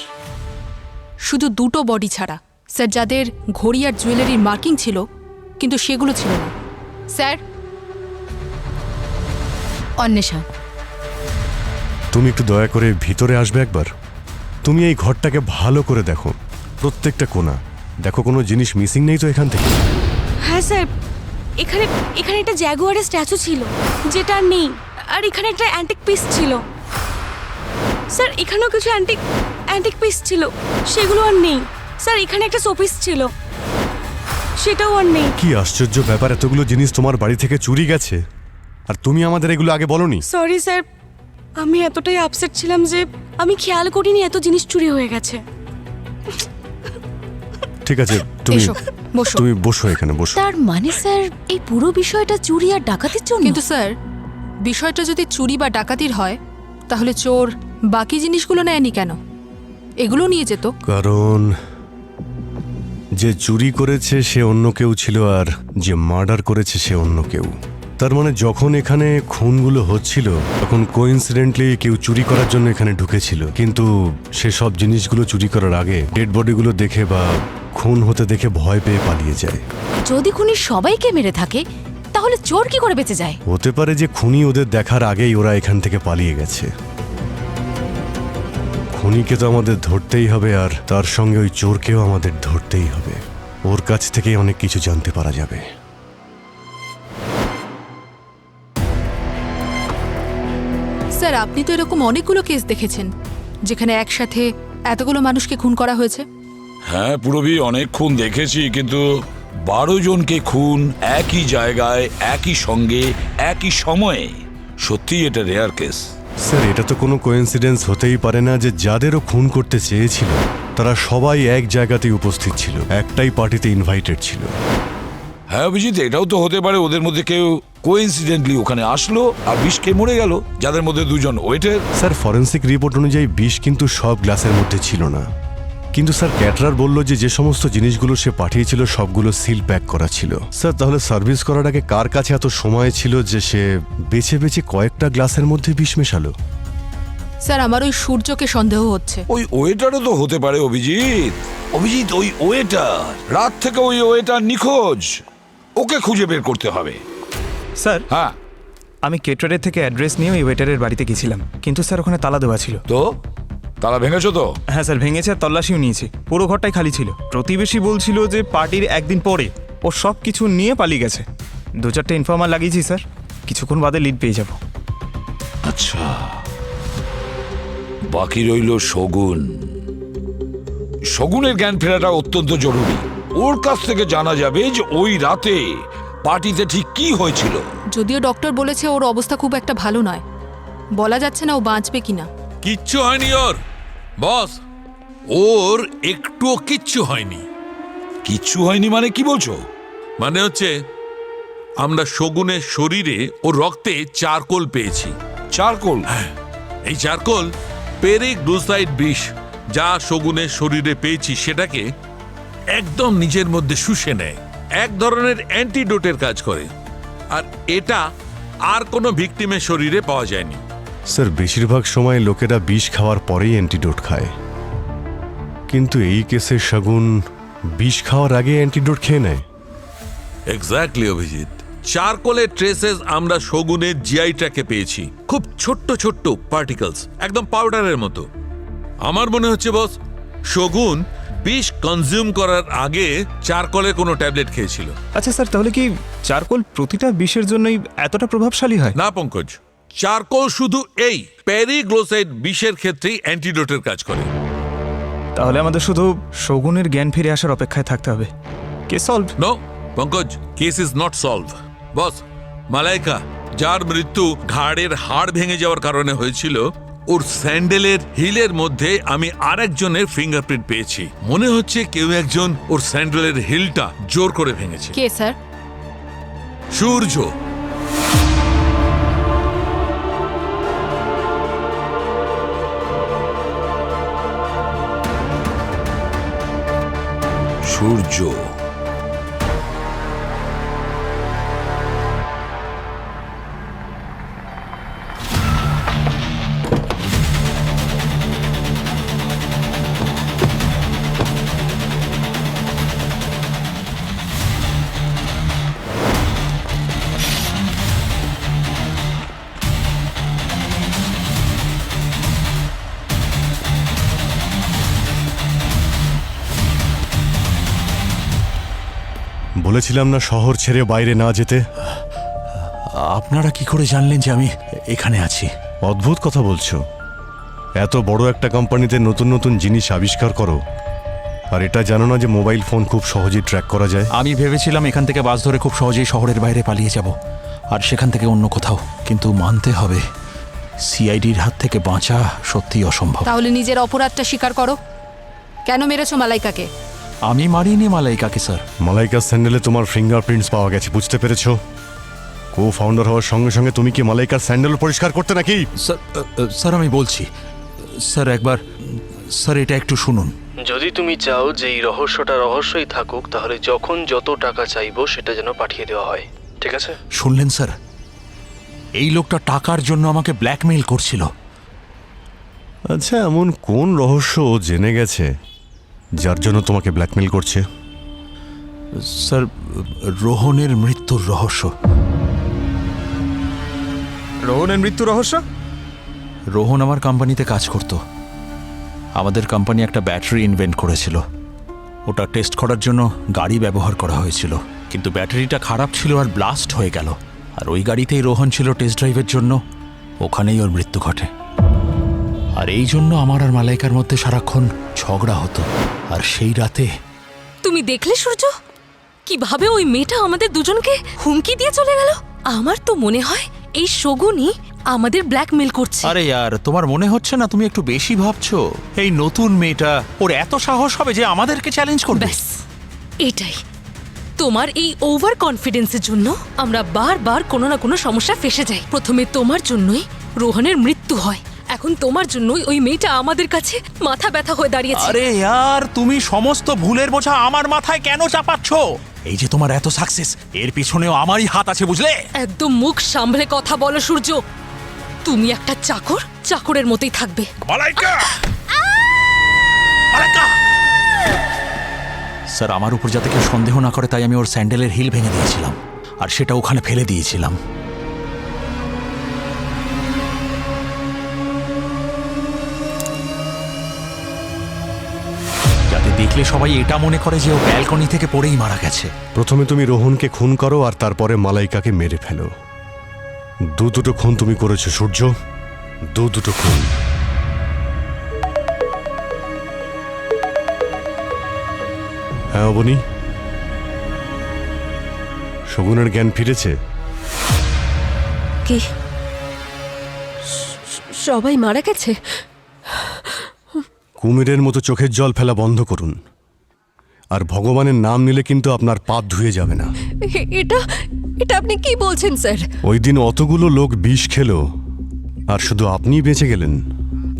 শুধু দুটো বডি ছাড়া স্যার, যাদের ঘড়ি আর জুয়েলারির মার্কিং ছিল কিন্তু সেগুলো ছিল না। স্যার, অন্বেষা, তুমি একটু দয়া করে ভিতরে আসবে একবার। তুমি এই ঘরটাকে ভালো করে দেখো, প্রত্যেকটা কোণা দেখো, কোনো জিনিস মিসিং নেই তো এখান থেকে? হ্যাঁ স্যার, এখানে এখানে একটা জ্যাগুয়ারের স্ট্যাচু ছিল যেটা আর নেই, আর এখানে একটা অ্যান্টিক পিস ছিল। স্যার, এখানেও কিছু অ্যান্টিক পিস ছিল, সেগুলো আর নেই। স্যার, এখানে একটা শোপিস ছিল, সেটাও আর নেই। কি আশ্চর্য ব্যাপার, এতগুলো জিনিস তোমার বাড়ি থেকে চুরি গেছে আর তুমি আমাদের এগুলো আগে বলনি। সরি স্যার, আমি এতটাই আপসেট ছিলাম যে আমি খেয়াল করিনি এত জিনিস চুরি হয়ে গেছে। ঠিক আছে, তুমি এসো, বসো। তুমি বসো, এখানে বসো। তার মানে স্যার এই পুরো বিষয়টা চুরি আর ডাকাতির জন্য? কিন্তু স্যার, বিষয়টা যদি চুরি বা ডাকাতির হয় তাহলে চোর বাকি জিনিসগুলো নেয়নি কেন? এগুলো নিয়ে যেত। কারণ যে চুরি করেছে সে অন্য কেউ ছিল আর যে মার্ডার করেছে সে অন্য কেউ। তার মানে যখন এখানে খুনগুলো হচ্ছিল তখন কোইন্সিডেন্টলি কেউ চুরি করার জন্য এখানে ঢুকেছিল, কিন্তু সে সব জিনিসগুলো চুরি করার আগে ডেড বডিগুলো দেখে বা খুন হতে দেখে ভয় পেয়ে পালিয়ে যায়। যদি খুনি সবাইকে মেরে থাকে তাহলে চোর কি করে বেঁচে যায়? হতে পারে যে খুনি ওদের দেখার আগেই ওরা এখান থেকে পালিয়ে গেছে। খুনিকে তো আমাদের ধরতেই হবে, আর তার সঙ্গে ওই চোরকেও আমাদের ধরতেই হবে। ওর কাছ থেকেই অনেক কিছু জানতে পারা যাবে। স্যার, আপনি তো এরকম অনেকগুলো কেস দেখেছেন যেখানে একসাথে এতগুলো মানুষকে খুন করা হয়েছে। হ্যাঁ পুরবি, অনেক খুন দেখেছি, কিন্তু 12 জনকে খুন একই জায়গায়, একই সঙ্গে, একই সময়ে, সত্যি এটা রেয়ার কেস। স্যার, এটা তো কোনো কোইন্সিডেন্স হতেই পারে না যে যাদেরও খুন করতে চেয়েছিল তারা সবাই এক জায়গাতেই উপস্থিত ছিল, একটাই পার্টিতে ইনভাইটেড ছিল। হ্যাঁ অভিজিৎ, এটাও তো হতে পারে ওদের মধ্যে কেউ কোইন্সিডেন্টলি ওখানে আসলো আর বিষ খেয়ে মরে গেল, যাদের মধ্যে 2 জন ওয়েটার। স্যার, ফরেন্সিক রিপোর্ট অনুযায়ী বিষ কিন্তু সব গ্লাসের মধ্যে ছিল না। কিন্তু স্যার, ক্যাটারার বলল যে যে সমস্ত জিনিসগুলো সে পাঠিয়েছিল সবগুলো সিল প্যাক করা ছিল। স্যার, তাহলে সার্ভিস করার আগে কার কাছে এত সময় ছিল যে সে বেছে বেছে কয়েকটা গ্লাসের মধ্যে বিষ মেশালো? স্যার, আমার ওই সূর্যকে সন্দেহ হচ্ছে। ওই ওয়েটারও তো হতে পারে অভিজিৎ। অভিজিৎ, ওই ওয়েটার, রাত থেকে ওই ওয়েটার নিখোঁজ, ওকে খুঁজে বের করতে হবে। স্যার, হ্যাঁ, আমি কেটারের থেকে অ্যাড্রেস নিয়ে ওই ওয়েটারের বাড়িতে গেছিলাম, কিন্তু স্যার ওখানে তালা দেওয়া ছিল। তো তালা ভেঙেছো তো? হ্যাঁ স্যার, ভেঙেছে আর তল্লাশিও নিয়েছি, পুরো ঘরটাই খালি ছিল। প্রতিবেশী বলছিল যে পার্টির একদিন পরে ও সব কিছু নিয়ে পালিয়ে গেছে। 2-4টে ইনফর্মার লাগিয়েছি স্যার, কিছুক্ষণ বাদে লিড পেয়ে যাব। আচ্ছা, বাকি রইল শগুন। শগুনের জ্ঞান ফেরাটা অত্যন্ত জরুরি। ওর কাছ থেকে জানা যাবে যে ওই রাতে পার্টিতে ঠিক কি হয়েছিল। যদিও ডক্টর বলেছে ওর অবস্থা খুব একটা ভালো নয়, বলা যাচ্ছে না ও বাঁচবে কিনা। কিচ্ছু হয়নি ওর বস, ওর একটুও কিচ্ছু হয়নি। কিচ্ছু হয়নি মানে কি বলছো? মানে হচ্ছে আমরা শগুনের শরীরে ও রক্তে চারকোল পেয়েছি। চারকোল? এই চারকোল পেরিগ্লুসাইড বিষ যা শগুনের শরীরে পেয়েছি সেটাকে একদম নিজের মধ্যে শুষে নেয়, এক ধরনের অ্যান্টিডোটের কাজ করে। আর এটা আর কোনো ভিকটিমের শরীরে পাওয়া যায়নি। স্যার, বেশিরভাগ সময় লোকেরা বিষ খাওয়ার পরেই অ্যান্টিডোট খায়, কিন্তু এই কেসে শগুন বিষ খাওয়ার আগে অ্যান্টিডোট খেয়ে নেয়। এক্স্যাক্টলি অভিজিৎ, চারকোলের ট্রেসেস আমরা শগুনের জিআই ট্র্যাকে পেয়েছি, খুব ছোট্ট ছোট্ট পার্টিকেলস, একদম পাউডারের মতো। আমার মনে হচ্ছে বস, শগুন বিষ কনজিউম করার আগে চারকোলের কোনো ট্যাবলেট খেয়েছিল। আচ্ছা স্যার, তাহলে কি চারকোল প্রতিটা বিষের জন্যই এতটা প্রভাবশালী হয়? না পঙ্কজ, চারকোল শুধু এই প্যারিগ্লোসাইড বিষের ক্ষেত্রেই অ্যান্টিডোটের কাজ করে। তাহলে আমাদের শুধু শগুনের জ্ঞান ফিরে আসার অপেক্ষায় থাকতে হবে। Case solve. No Pankaj, case is not solve. Boss, Malaika যার মৃত্যু ঘাড়ের হাড় ভেঙে যাওয়ার কারণে হয়েছিল, ওর স্যান্ডেলের হিলের মধ্যে আমি আরেকজনের ফিঙ্গারপ্রিন্ট পেয়েছি। মনে হচ্ছে কেউ একজন ওর স্যান্ডেলের হিলটা জোর করে ভেঙেছে। কে স্যার? সূর্য। সূর্য। বলেছিলাম না শহর ছেড়ে বাইরে না যেতে। আপনারা কি করে জানলেন যে আমি এখানে আছি? অদ্ভুত কথা বলছো। এত বড় একটা কোম্পানিতে নতুন নতুন জিনিস আবিষ্কার করো, আর এটা জানো না যে মোবাইল ফোন খুব সহজেই ট্র্যাক করা যায়? আমি ভেবেছিলাম এখান থেকে বাস ধরে খুব সহজেই শহরের বাইরে পালিয়ে যাব, আর সেখান থেকে অন্য কোথাও। কিন্তু মানতে হবে, সিআইডির হাত থেকে বাঁচা সত্যিই অসম্ভব। তাহলে নিজের অপরাধটা স্বীকার করো। কেন মেরেছো মালাইকাকে? আমি মারিনি মালাইকাকে স্যার। মালাইকার স্যান্ডেলে তোমার ফিঙ্গারপ্রিন্টস পাওয়া গেছে, বুঝতে পেরেছো? কো ফাউন্ডার হওয়ার সঙ্গে সঙ্গে তুমি কি মালাইকার স্যান্ডেল পরিষ্কার করতে নাকি? স্যার আমি বলছি স্যার, একবার স্যার এটা একটু শুনুন। যদি তুমি চাও যে এই রহস্যটা রহস্যই থাকুক, তাহলে যখন যত টাকা চাইবো সেটা যেন পাঠিয়ে দেওয়া হয়, ঠিক আছে? শুনলেন স্যার, এই লোকটা টাকার জন্য আমাকে ব্ল্যাকমেইল করছিল। আচ্ছা, এমন কোন রহস্য ও জেনে গেছে যার জন্য তোমাকে ব্ল্যাকমেইল করছে? স্যার, রোহনের মৃত্যুর রহস্য। রোহনের মৃত্যুর রহস্য? রোহন আমার কোম্পানিতে কাজ করত। আমাদের কোম্পানি একটা ব্যাটারি ইনভেন্ট করেছিল। ওটা টেস্ট করার জন্য গাড়ি ব্যবহার করা হয়েছিল, কিন্তু ব্যাটারিটা খারাপ ছিল আর ব্লাস্ট হয়ে গেল। আর ওই গাড়িতেই রোহন ছিল টেস্ট ড্রাইভের জন্য। ওখানেই ওর মৃত্যু ঘটে। আর এই জন্য আমার আর মালাইকার মধ্যে সারাক্ষণ ঝগড়া হতো। আর সেই রাতে তুমি দেখলে সূর্য, কিভাবে ওই মেয়েটা আমাদের দুজনকে হুমকি দিয়ে চলে গেল? আমার তো মনে হয় এই শগুনই আমাদের ব্ল্যাকমেল করছে। আরে ইয়ার, তোমার মনে হচ্ছে না তুমি একটু বেশি ভাবছো? এই নতুন মেয়েটা, ওর এত সাহস হবে যে আমাদেরকে চ্যালেঞ্জ করবে? ব্যাস, এটাই। তোমার এই ওভার কনফিডেন্সের জন্য আমরা বারবার কোনো না কোনো সমস্যা ফেসে যাই। প্রথমে তোমার জন্যই রোহনের মৃত্যু হয়, এখন তোমার জন্যই ওই মেয়েটা আমাদের কাছে মাথা ব্যথা হয়ে দাঁড়িয়েছে। আরে ইয়ার, তুমি সমস্ত ভুলের বোঝা আমার মাথায় কেন চাপাচ্ছ? এই যে তোমার এত সাকসেস, এর পিছনেও আমারই হাত আছে, বুঝলে? একদম মুখ সামলে কথা বলো সূর্য। তুমি একটা চাকর, চাকরের মতোই থাকবে। মালাইকা! মালাইকা! স্যার, আমার উপর যাতে কেউ সন্দেহ না করে তাই আমি ওর স্যান্ডেলের হিল ভেঙে দিয়েছিলাম, আর সেটা ওখানে ফেলে দিয়েছিলাম। যাতে দেখলে সবাই এটা মনে করে যে ও ব্যালকনি থেকে পড়েই মারা গেছে। প্রথমে তুমি রোহনকে খুন করো, আর তারপরে মালাইকাকে মেরে ফেলো। দুটো খুন তুমি করেছো সূর্য, দুটো খুন। হ্যাঁ অবনী, শগুনের জ্ঞান ফিরেছে? কি সবাই মারা গেছে? কুমিরের মতো চোখের জল ফেলা বন্ধ করুন, আর ভগবানের নাম নিলে কিন্তু আপনার পাপ ধুয়ে যাবে না। এটা এটা আপনি কি বলছেন স্যার? ওই দিন অতগুলো লোক বিষ খেলো, আর শুধু আপনিই বেঁচে গেলেন।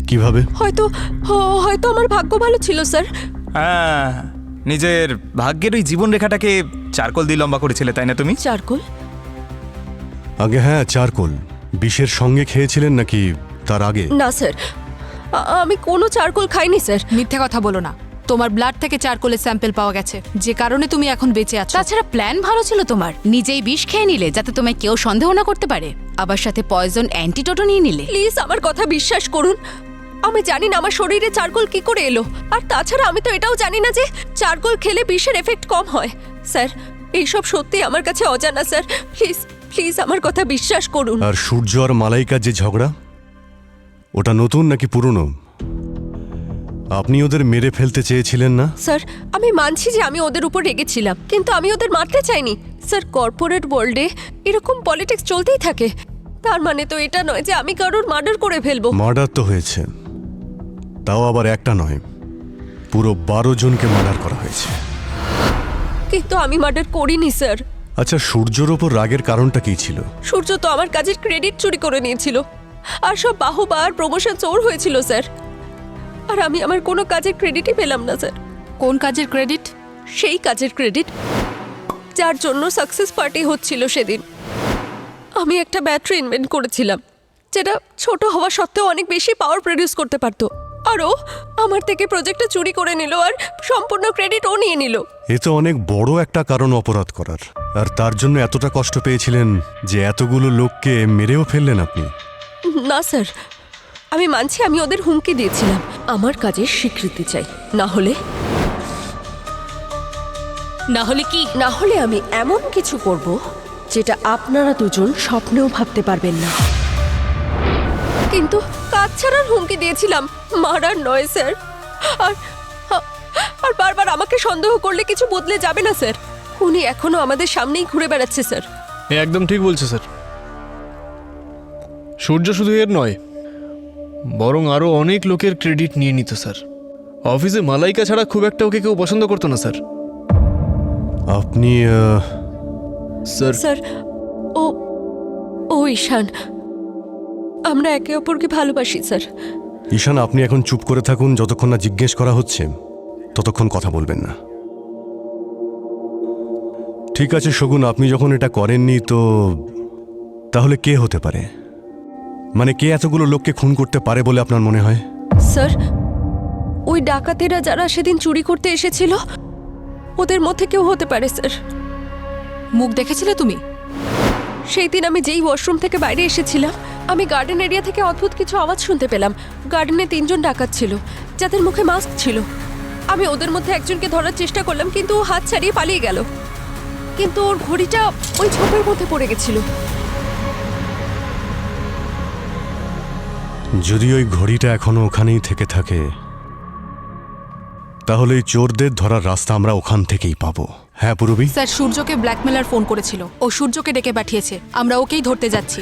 কিভাবে? হয়তো আমার ভাগ্য ভালো ছিল স্যার। হ্যাঁ, নিজের ভাগ্যের ওই জীবন রেখাটাকে চারকোল দিয়ে লম্বা করেছিলে, তাই না তুমি? চারকোল? আগে হ্যাঁ, চারকোল। বিষের সঙ্গে খেয়েছিলেন নাকি তার আগে? না স্যার, আমি কোনো চারকোল খাইনি স্যার। মিথ্যে কথা বলো না। তোমার ব্লাড থেকে চারকোলের স্যাম্পল পাওয়া গেছে, যে কারণে তুমি এখন বেঁচে আছো। তাছাড়া প্ল্যান ভালো ছিল তোমার। নিজেই বিষ খেয়ে নিলে যাতে তোমায় কেউ সন্দেহ না করতে পারে, আবার সাথে পয়জন অ্যান্টিডোটও নিয়ে নিলে। প্লিজ আমার কথা বিশ্বাস করুন, আমি জানি না আমার শরীরে চারকোল কি করে এলো, আর তাছাড়া আমি তো এটাও জানি না যে চারকোল খেলে বিষের এফেক্ট কম হয়। স্যার, এইসব সত্যি আমার কাছে অজানা স্যার। প্লিজ প্লিজ আমার কথা বিশ্বাস করুন। আর সূর্য আর মালাইকার যে ঝগড়া, ওটা নতুন নাকি পুরনো? আপনি ওদের মেরে ফেলতে চেয়েছিলেন না? স্যার, আমি মানছি যে আমি ওদের উপর রেগেছিলাম, কিন্তু আমি ওদের মারতে চাইনি। স্যার, কর্পোরেট ওয়ার্ল্ডে এরকম পলিটিক্স চলতেই থাকে। তার মানে তো এটা নয় যে আমি কারোর মার্ডার করে ফেলবো। মার্ডার তো হয়েছে, তাও আবার একটা নয়, পুরো 12 জনকে মার্ডার করা হয়েছে। কিন্তু আমি মার্ডার করিনি স্যার। আচ্ছা, সূর্যর ওপর রাগের কারণটা কি ছিল? সূর্য তো আমার কাজের ক্রেডিট চুরি করে নিয়েছিল, আর সব বাহুবা আর প্রমোশন চোর হয়েছিল স্যার। আর আমি আমার কোনো কাজের ক্রেডিটই পেলাম না স্যার। কোন কাজের ক্রেডিট? সেই কাজের ক্রেডিট যার জন্য সাকসেস পার্টি হচ্ছিল সেদিন। আমি একটা ব্যাটারি ইনভেন্ট করেছিলাম, যেটা ছোট হওয়া সত্ত্বেও অনেক বেশি পাওয়ার প্রডিউস করতে পারতো। আর ও আমার থেকে প্রজেক্টটা চুরি করে নিল, আর সম্পূর্ণ ক্রেডিট ও নিয়ে নিল। এ তো অনেক বড় একটা কারণ অপরাধ করার, আর তার জন্য এতটা কষ্ট পেয়েছিলেন যে এতগুলো লোককে মেরেও ফেললেন আপনি। না স্যার, আমি মানছি আমি ওদের হুমকি দিয়েছিলাম। আমার কাজের স্বীকৃতি চাই, না হলে কি? না হলে আমি এমন কিছু করব যেটা আপনারা দুজন স্বপ্নেও ভাবতে পারবেন না। কিন্তু কাজ ছাড়ার হুমকি দিয়েছিলাম, মারার নয় স্যার। আর আর বারবার আমাকে সন্দেহ করলে কিছু বদলে যাবে না স্যার। উনি এখনো আমাদের সামনেই ঘুরে বেড়াচ্ছে স্যার। একদম ঠিক বলছে স্যার। সূর্য শুধু এর নয়, বরং আরও অনেক লোকের ক্রেডিট নিয়ে নিত স্যার। অফিসে মালাইকা ছাড়া খুব একটা ওকে কেউ পছন্দ করতো না স্যার। আপনি স্যার স্যার, ও ঈশান, আমরা একে অপরকে ভালোবাসি স্যার। ঈশান, আপনি এখন চুপ করে থাকুন। যতক্ষণ না জিজ্ঞেস করা হচ্ছে ততক্ষণ কথা বলবেন না। ঠিক আছে শগুন, আপনি যখন এটা করেননি তো তাহলে কে হতে পারে? মানে কে এতগুলো লোককে খুন করতে পারে বলে আপনার মনে হয়? স্যার, ওই ডাকাতেরা যারা সেদিন চুরি করতে এসেছিল, ওদের মধ্যে কেউ হতে পারে স্যার। মুখ দেখেছিলে তুমি? সেই দিন আমি যেই ওয়াশরুম থেকে বাইরে এসেছিলাম, আমি গার্ডেন এরিয়া থেকে অদ্ভুত কিছু আওয়াজ শুনতে পেলাম। গার্ডেনে 3 জন ডাকাত ছিল, যাদের মুখে মাস্ক ছিল। আমি ওদের মধ্যে একজনকে ধরার চেষ্টা করলাম, কিন্তু ও হাত ছাড়িয়ে পালিয়ে গেল। কিন্তু ওর ঘড়িটা ওই ঝোপের মধ্যে পড়ে গেছিল। যদি ওই ঘড়িটা এখনো ওখানেই থেকে থাকে, তাহলে এই চোরদের ধরার রাস্তা আমরা ওখান থেকেই পাবো। হ্যাঁ পুরবী? স্যার, সূর্যকে ব্ল্যাকমেলার ফোন করেছিল, ও সূর্যকে ডেকে পাঠিয়েছে। আমরা ওকেই ধরতে যাচ্ছি।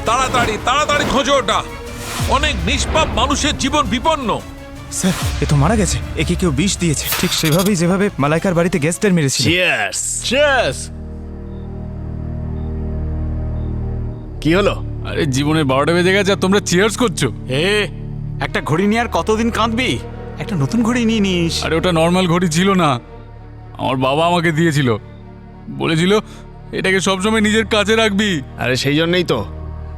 তাড়াতাড়ি তাড়াতাড়ি খোঁজো ওটা। অনেক নিষ্পাপ মানুষের জীবন বিপন্ন। স্যার, এ তো মারা গেছে। একে কেউ বিষ দিয়েছে, ঠিক সেভাবেই যেভাবে মালাইকার বাড়িতে গেস্টের মেরেছিল। Cheers cheers. কি হলো? আরে জীবনের 12টা বেজে গেছে আর তোমরা চিয়ার্স করছো? একটা ঘড়ি নিয়ে আর কতদিন কাঁদবি? একটা নতুন ঘড়ি নিয়ে নিস। আরে ওটা নর্মাল ঘড়ি ছিল না, আমার বাবা আমাকে দিয়েছিল। বলেছিল এটাকে সবসময় নিজের কাছে রাখবি। আরে সেই জন্যই তো,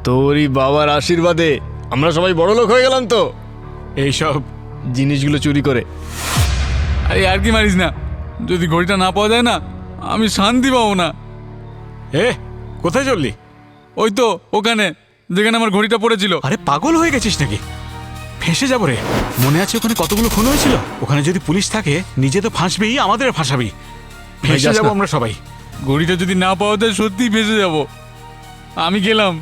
তোরই বাবার আশীর্বাদে আমরা সবাই বড় লোক হয়ে গেলাম তো, এইসব জিনিসগুলো চুরি করে। আরে আর কি মারিস না, যদি ঘড়িটা না পাওয়া যায় না, আমি শান্তি পাবো না। কোথায় চললি? ওই তো ওখানে, যেখানে আমার ঘড়িটা পড়েছিল। আরে পাগল হয়ে গেছিস নাকি? ফেঁসে যাবো রে। মনে আছে ওখানে কতগুলো খুন হয়েছিল? ওখানে যদি পুলিশ থাকে, নিজে তো ফাঁসবি, আমাদের ফাঁসাবি। ফেঁসে যাবো আমরা সবাই। ঘড়িটা যদি না পাওয়া যায় সত্যিই ফেঁসে যাব। আমি গেলাম।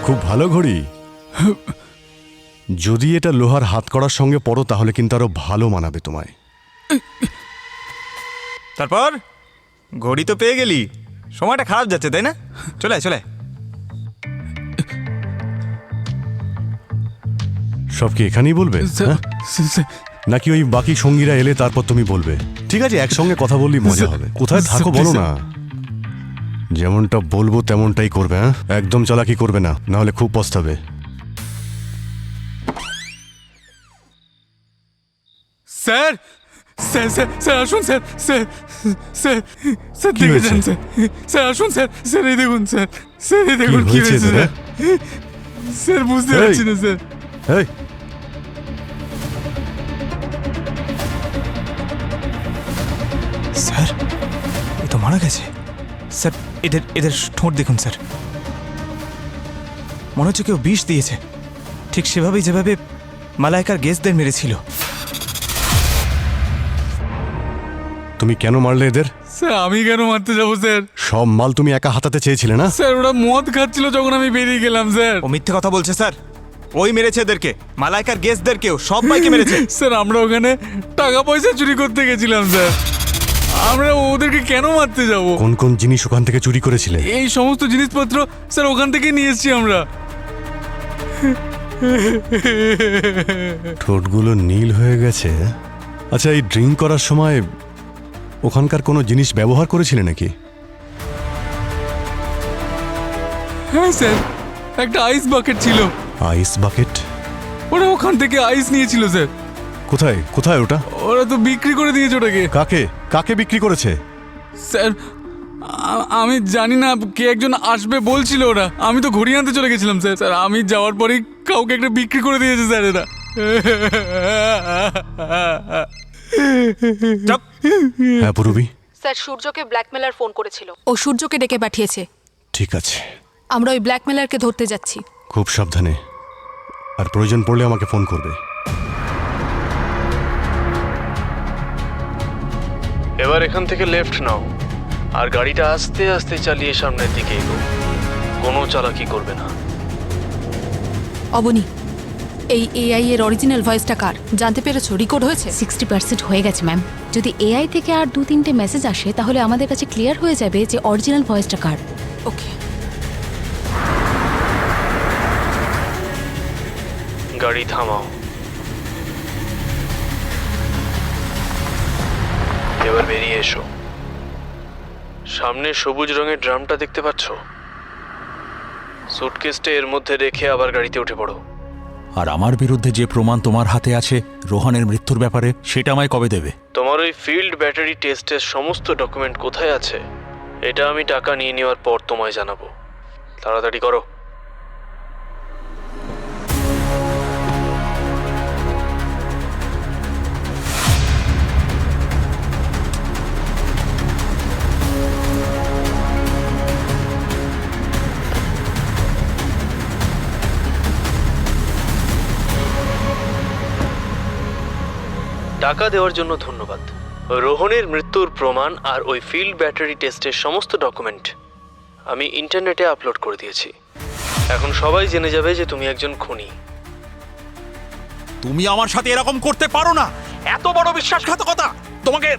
খুব ভালো ঘড়ি। যদি এটা লোহার হাত করার সঙ্গে পড়ো তাহলে কিন্তু আরো ভালো মানাবে তোমায়। তারপর ঘড়ি তো পেয়ে গেলি, সময়টা খারাপ যাচ্ছে তাই না? চলে চলে। সব কি এখানেই বলবে? স্যার, নাকি ওই বাকি সঙ্গীরা এলে তারপর তুমি বলবে? ঠিক আছে, একসঙ্গে কথা বললেই মজা হবে। কোথায় থাকো বলো না। যেমনটা বলবো তেমনটাই করবে, হ্যাঁ? একদম চালাকি করবে না, নাহলে খুব পস্তাবে। স্যার স্যার স্যার স্যার আসুন স্যার স্যার স্যার স্যার কি দেখে হয়েছে? যান স্যার স্যার আসুন স্যার স্যার এই দেখুন স্যার স্যার এই দেখুন কি হয়েছে হয়েছে এদের, স্যার স্যার বুঝতে এই। পারছি না স্যার। এই, স্যার এ তো মারা গেছে। স্যার এদের এদের ঠোঁট দেখুন স্যার, মনে হচ্ছে কেউ বিষ দিয়েছে, ঠিক সেভাবেই যেভাবে মালাইকার গেস্টদের মেরেছিল। তুমি কেন মারলে এদের? স্যার আমি কেন মারতে যাবো স্যার? সব মাল তুমি একা হাতাতে চেয়েছিলে না? স্যার ওরা মদ খাচ্ছিল যখন আমি বেরিয়ে গেলাম স্যার। ও মিথ্যে কথা বলছে স্যার, ওই মেরেছে এদেরকে, মালাইকার গেস্টদেরকেও, সবাইকে মেরেছে। স্যার আমরা ওখানে টাকা পয়সা চুরি করতে গেছিলাম স্যার, আমরা ওদেরকে কেন মারতে যাব? কোন কোন জিনিস ওখান থেকে চুরি করেছিলে? এই সমস্ত জিনিসপত্র স্যার ওখান থেকে নিয়ে এসেছি আমরা। ঠোঁটগুলো নীল হয়ে গেছে। আচ্ছা, এই ড্রিঙ্ক করার সময় ওখানকার কোনো জিনিস ব্যবহার করেছিলে নাকি? হ্যাঁ স্যার, একটা আইস বাকেট ছিল। Ice bucket? ওরা ওখান থেকে আইস নিয়েছিল স্যার। কোথায় কোথায় ওটা? ওরা তো বিক্রি করে দিয়েছে ওটাকে। কাকে কাকে বিক্রি করেছে? স্যার আমি জানি না, কে একজন আসবে বলছিল ওরা, আমি তো ঘড়ি আনতে চলে গেছিলাম স্যার। স্যার আমি যাওয়ার পরেই কাউকে একটা বিক্রি করে দিয়েছে স্যার এরা। হ্যাঁ পূরবী, স্যার সূর্যকে ব্ল্যাকমেলার ফোন করেছিল, ও সূর্যকে ডেকে পাঠিয়েছে। ঠিক আছে, আমরা ওই ব্ল্যাকমেলারকে ধরতে যাচ্ছি। খুব সাবধানে, আর প্রয়োজন পড়লে আমাকে ফোন করবে। এবার এখান থেকে লেফট নাও, আর গাড়িটা আস্তে আস্তে চালিয়ে সামনের দিকে এগো, কোনো চালাকি করবে না। অবনী, এই এআই এর অরিজিনাল ভয়েসটা কার জানতে পেরেছো? রেকর্ড হয়েছে? 60% হয়ে গেছে ম্যাম। যদি এআই থেকে আর 2-3টে মেসেজ আসে তাহলে আমাদের কাছে ক্লিয়ার হয়ে যাবে যে অরিজিনাল ভয়েসটা কার। ওকে। গাড়ি থামাও। এবার বেরিয়ে এসো। সামনে সবুজ রঙের ড্রামটা দেখতে পাচ্ছ? সুটকেসটা এর মধ্যে রেখে আবার গাড়িতে উঠে পড়ো। আর আমার বিরুদ্ধে যে প্রমাণ তোমার হাতে আছে রোহানের মৃত্যুর ব্যাপারে, সেটা আমায় কবে দেবে? তোমার ওই ফিল্ড ব্যাটারি টেস্টের সমস্ত ডকুমেন্ট কোথায় আছে এটা আমি টাকা নিয়ে নেওয়ার পর তোমায় জানাবো। তাড়াতাড়ি করো। টাকা দেওয়ার জন্য ধন্যবাদ। রোহনের মৃত্যুর প্রমাণ আর ওই ফিল্ড ব্যাটারি টেস্টের সমস্ত ডকুমেন্ট আমি ইন্টারনেটে আপলোড করে দিয়েছি। এখন সবাই জেনে যাবে যে তুমি একজন খুনি। তুমি আমার সাথে এরকম করতে পারো না, এত বড় বিশ্বাসঘাতকতা তোমাকে।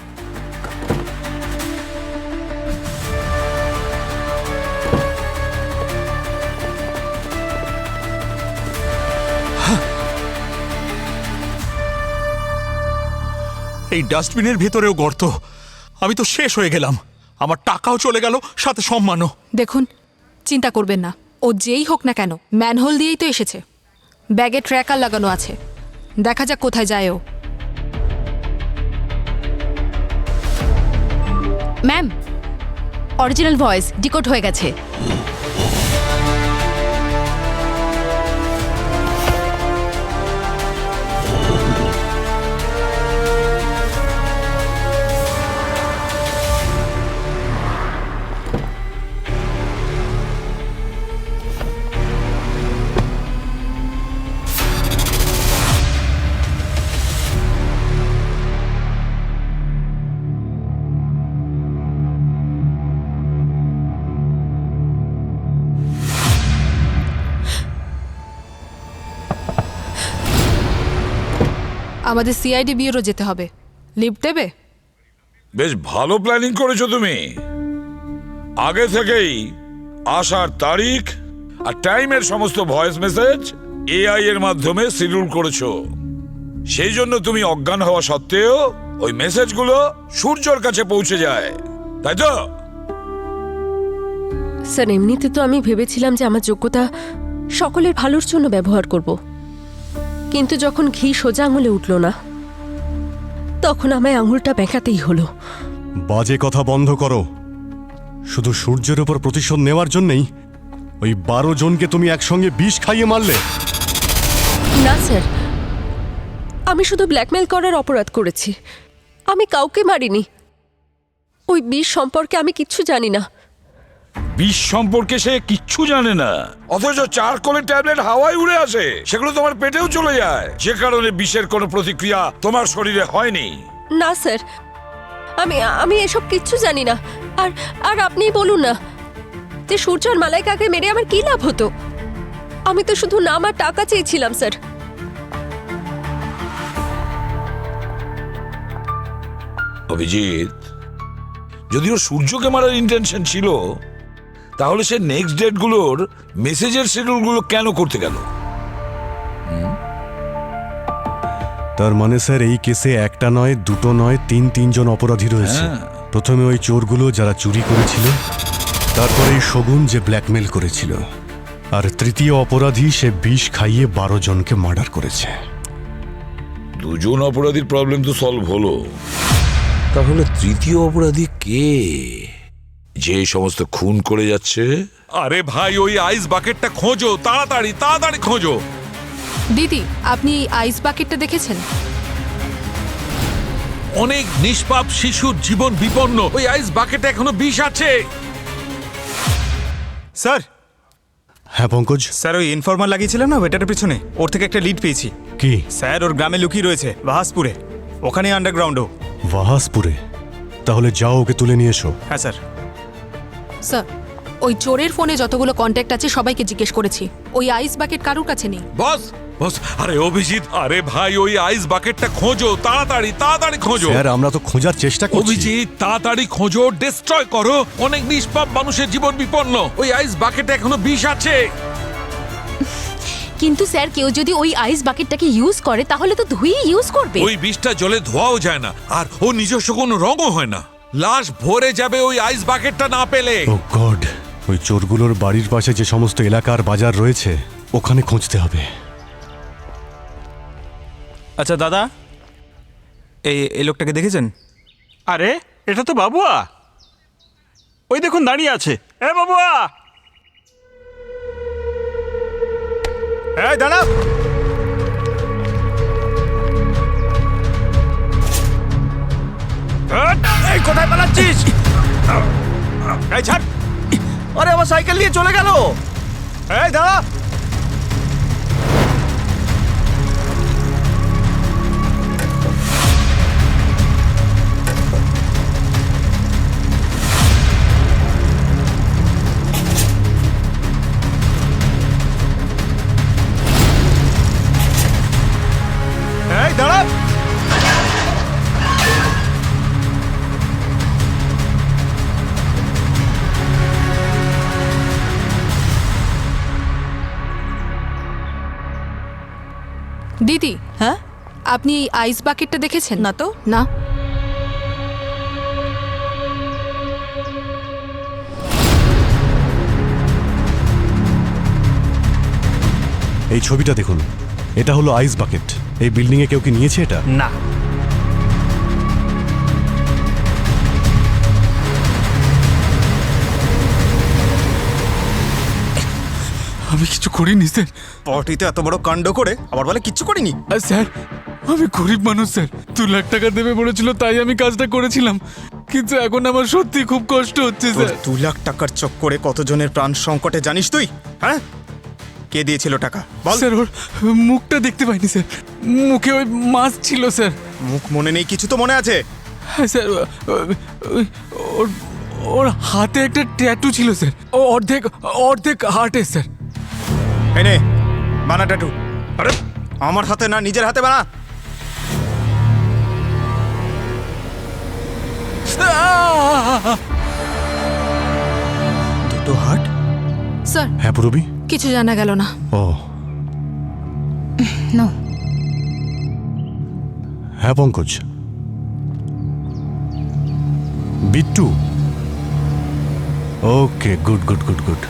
এই ডাস্টবিনের ভেতরেও গর্ত, আমি তো শেষ হয়ে গেলাম। আমার টাকাও চলে গেল, সাথে সম্মানও। দেখুন, চিন্তা করবেন না, ও যেই হোক না কেন ম্যানহোল দিয়েই তো এসেছে। ব্যাগে ট্র্যাকার লাগানো আছে, দেখা যাক কোথায় যায় ও। ম্যাম, অরিজিনাল ভয়েস ডিকোড হয়ে গেছে। আমাদের সিআইডি ব্যুরো যেতে হবে, লিফট দেবে? বেশ ভালো প্ল্যানিং করেছো তুমি। আগে থেকেই আসার তারিখ আর টাইমের সমস্ত ভয়েস মেসেজ এআই এর মাধ্যমে শিডিউল করেছো। সেই জন্য তুমি অজ্ঞান হওয়া সত্ত্বেও ওই মেসেজগুলো সূর্যর কাছে পৌঁছে যায়, তাই তো? স্যার এমনিতে তো আমি ভেবেছিলাম যে আমার যোগ্যতা সকলের ভালোর জন্য ব্যবহার করব, কিন্তু যখন ঘি সোজা আঙুলে উঠল না, তখন আমায় আঙুলটা বেঁকাতেই হলো। বাজে কথা বন্ধ করো। শুধু সূর্যের উপর প্রতিশোধ নেওয়ার জন্যই ওই 12 জনকে তুমি একসঙ্গে বিষ খাইয়ে মারলে। না স্যার, আমি শুধু ব্ল্যাকমেল করার অপরাধ করেছি, আমি কাউকে মারিনি। ওই বিষ সম্পর্কে আমি কিচ্ছু জানি না। বিষ সম্পর্কে সে কিচ্ছু জানে না, অথচ চারকোলের ট্যাবলেট হাওয়ায় উড়ে আসে, সেগুলো তোমার পেটেও চলে যায়, যে কারণে বিষের কোনো প্রতিক্রিয়া তোমার শরীরে হয়নি। না স্যার, আমি এসব কিচ্ছু জানি না। আর আর আপনিই বলুন না যে সূর্য আর মালাইকাকে মেরে আমার কি লাভ হতো? আমি তো শুধু নাম আর টাকা চেয়েছিলাম স্যার। অভিজিৎ, যদিও সূর্যকে মারার ইন্টেনশন ছিল, তাহলে সে নেক্সট ডেটগুলোর মেসেজের শিডিউলগুলো কেন করতে গেল? তার মানে স্যার এই কেসে একটা নয়, দুটো নয়, তিনজন অপরাধী রয়েছে। প্রথমে ওই চোরগুলো যারা চুরি করেছিল, তারপরে এই শগুন যে ব্ল্যাকমেল করেছিল, আর তৃতীয় অপরাধী সে বিষ খাইয়ে 12 জনকে মার্ডার করেছে। দুজন অপরাধীর প্রবলেম তো সলভ হলো, তাহলে তৃতীয় অপরাধী কে, যে সমস্ত খুন করে যাচ্ছে? আরে ভাই, ওই আইস বাকেটটা খোঁজো, তাড়াতাড়ি তাড়াতাড়ি খোঁজো। দিদি, আপনি এই আইস বাকেটটা দেখেছেন? অনেক নিষ্পাপ শিশুর জীবন বিপন্ন, ওই আইস বাকেটে এখনো বিষ আছে। স্যার। হ্যাঁ পঙ্কজ। স্যার, ওই ইনফরমার লাগিয়েছিলাম না ওয়েটারের পিছনে, ওর থেকে একটা লিড পেয়েছি। কি? স্যার, ওর গ্রামে লুকিয়ে রয়েছে বাহাসপুরে, ওখানে আন্ডারগ্রাউন্ডও। বাহাসপুরে? তাহলে যাও, ওকে তুলে নিয়ে এসো। হ্যাঁ স্যার। স্যার, ওই চোরের ফোনে যতগুলো কন্ট্যাক্ট আছে সবাইকে জিজ্ঞেস করেছি, ওই আইস বাকেট কারুর কাছে নেই। বস বস, আরে অভিজিৎ, আরে ভাই, ওই আইস বাকেটটা খোঁজো, তাড়াতাড়ি তাড়াতাড়ি খোঁজো। স্যার, আমরা তো খোঁজার চেষ্টা করছি। অভিজিৎ, তাড়াতাড়ি খোঁজো, ডিস্ট্রয় করো, অনেক নিষ্পাপ মানুষের জীবন বিপন্ন, ওই আইস বাকেটে এখনো বিষ আছে। কিন্তু স্যার, কেউ যদি ওই আইস বাকেটটাকে ইউজ করে তাহলে তো ধুয়ে ইউজ করবে। ওই বিষটা জলে ধোয়াও যায় না, আর ও নিজস্ব কোনো রঙও হয় না। লাশ ভরে যাবে ওই আইস বাকেটটা না পেলে। ও গড, ওই চোরগুলোর বাড়ির পাশে যে সমস্ত এলাকার বাজার রয়েছে ওখানে খুঁজতে হবে। আচ্ছা দাদা, এই লোকটাকে দেখেছেন? আরে এটা তো বাবুয়া, ওই দেখুন দাঁড়িয়ে আছে। এ বাবুয়া! এই দাঁড়া! এই কোথায় পালাচ্ছিস? এই ছাড়! আরে আমার সাইকেল নিয়ে চলে গেল। এই দাঁড়া! এই দাঁড়া! দিদি, হ্যাঁ, আপনি এই আইস বাকেটটা দেখেছেন? না তো। না। এই ছবিটা দেখুন, এটা হলো আইস বাকেট। এই বিল্ডিং এ কেউ কি নিয়েছে এটা? না। আমি কিছু করিনি স্যার। পার্টিতে এত বড় কাণ্ড করে আবার বলে কিচ্ছু করিনি। স্যার, আমি গরিব মানুষ স্যার, 2 লাখ টাকা দেবে বলেছিল তাই আমি কাজটা করেছিলাম, কিন্তু এখন আমার সত্যি খুব কষ্ট হচ্ছে স্যার। 2 লাখ টাকার চক্করে কতজনের প্রাণ সংকটে জানিস তুই? হ্যাঁ, কে দিয়েছিল টাকা বল? স্যার, ওর মুখটা দেখতে পাইনি স্যার, মুখে ওই মাস্ক ছিল স্যার। মুখ মনে নেই, কিছু তো মনে আছে? হ্যাঁ স্যার, ওর হাতে একটা ট্যাটু ছিল স্যার, ও অর্ধেক হার্টে স্যার। এই নে, বানা ট্যাটু। আরে আমার হাতে না, নিজের হাতে বানা। দুটো হার্ট? স্যার। হ্যাঁ পুরবি, কিছু জানা গেল না। Oh no. হ্যাঁ Pankaj. Bittu, okay, good good good good.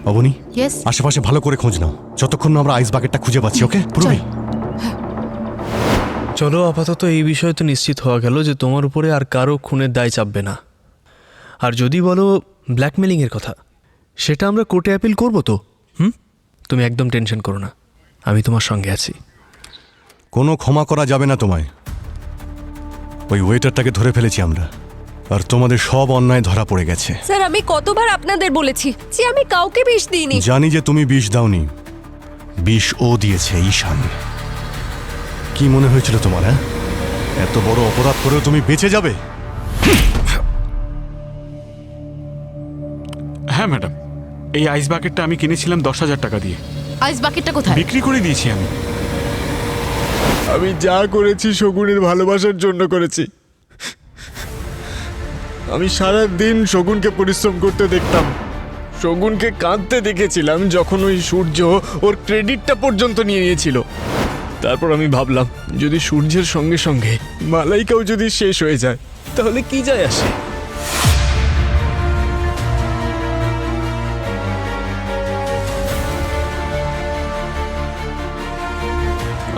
Abani, yes আশেপাশে ভালো করে খোঁজ নাও, যতক্ষণ না আমরা আইস বাকেটটা খুঁজে পাচ্ছি। ওকে পুরবি? চলো, আপাতত এই বিষয়ে তো নিশ্চিত হওয়া গেল যে তোমার উপরে আর কারো খুনের দায় চাপবে না। আর যদি বলো ব্ল্যাকমেলিংয়ের কথা, সেটা আমরা কোর্টে অ্যাপিল করবো তো। তুমি একদম টেনশন করো না, আমি তোমার সঙ্গে আছি। কোনো ক্ষমা করা যাবে না তোমায়। ওই ওয়েটারটাকে ধরে ফেলেছি আমরা, আর তোমাদের সব অন্যায় ধরা পড়ে গেছে। স্যার, আমি কতবার আপনাদের বলেছি যে আমি কাউকে বিষ দিইনি। জানি যে তুমি বিষ দাওনি, বিষ ও দিয়েছে, ঈশান। কি মনে হয়েছিল তোমার? হ্যাঁ, এত বড় অপরাধ করেও তুমি বেঁচে যাবে? হ্যাঁ ম্যাডাম, এই আইস বাকেটটা আমি কিনেছিলাম 10,000 টাকা দিয়ে। আইস বাকেটটা কোথায়? বিক্রি করে দিয়েছি আমি। আমি যা করেছি শগুনের ভালোবাসার জন্য করেছি। আমি সারা দিন শগুনকে পরিশ্রম করতে দেখতাম, শগুনকে কাঁদতে দেখেছিলাম যখন ওই সূর্য ওর ক্রেডিটটা পর্যন্ত নিয়ে নিয়েছিল। তারপর আমি ভাবলাম, যদি সূর্যের সঙ্গে সঙ্গে মালাইকাও যদি শেষ হয়ে যায় তাহলে কি যায় আসে।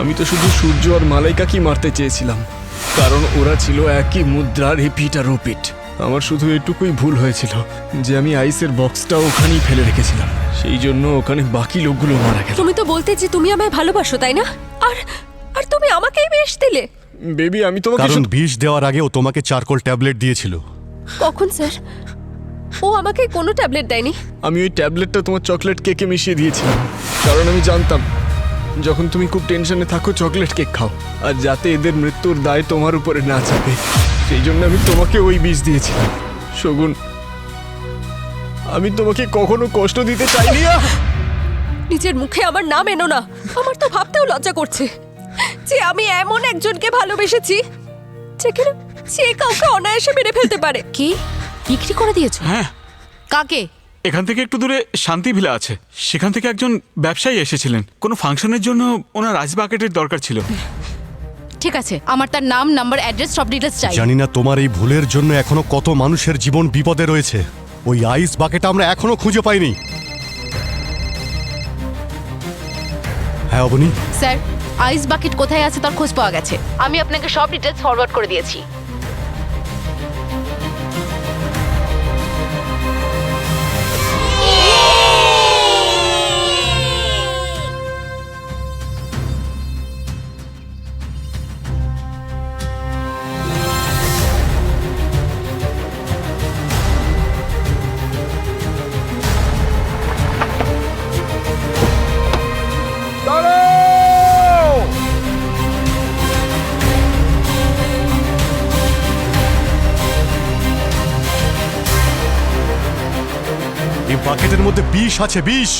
আমি তো শুধু সূর্য আর মালাইকাকেই মারতে চেয়েছিলাম, কারণ ওরা ছিল একই মুদ্রার রিপিট আর রুপিট। আমার শুধু এটুকুই ভুল হয়েছিল যে আমি আইসের বক্সটাও ওখানেই ফেলে রেখেছিলাম, সেই জন্য ওখানে বাকি লোকগুলো মারা গেল। তুমি তো বলতে যে তুমি আমায় ভালোবাসো, তাই না? আর আর তুমি আমাকেই বিষ দিলে। বেবি, আমি তোমাকে কারণ বিষ দেওয়ার আগে ও তোমাকে চারকোল ট্যাবলেট দিয়েছিল। কখন স্যার? ও আমাকে কোনো ট্যাবলেট দেয়নি। আমি ওই ট্যাবলেটটা তোমার চকলেট কেকে মিশিয়ে দিয়েছিলাম, কারণ আমি জানতাম যখন তুমি খুব টেনশনে থাকো চকলেট কেক খাও, আর যাতে এদের মৃত্যুর দায় তোমার উপরে না চাপে, সেই জন্য আমি তোমাকে ওই বিষ দিয়েছিলাম। শগুন, আমি তোমাকে কখনো কষ্ট দিতে চাইনি। নিজের মুখে আমার নাম এনো না। আমার তো ভাবতেও লজ্জা করছে যে আমি এমন একজনকে ভালোবেসেছি যেখানে সে কাউকে অনায়াসে মেরে ফেলতে পারে। কি বিক্রি করে দিয়েছো? হ্যাঁ। কাকে? এখান থেকে একটু দূরে শান্তি ভিলা আছে, সেখান থেকে একজন ব্যবসায়ী এসেছিলেন। কোনো ফাংশনের জন্য ওনার আইস বাকেটের দরকার ছিল। ঠিক আছে, আমার তার নাম, নাম্বার, অ্যাড্রেস সব ডিটেলস চাই। জানি না তোমার এই ভুলের জন্য এখনো কত মানুষের জীবন বিপদে রয়েছে। ওই আইস বাকেট আমরা এখনো খুঁজে পাইনি। হ্যাঁ অবনী? স্যার, আইস বাকেট কোথায় আছে তার খোঁজ পাওয়া গেছে। আমি আপনাকে সব ডিটেলস ফরওয়ার্ড করে দিয়েছি। এই বাকেটের মধ্যে বিষ আছে, বিষ।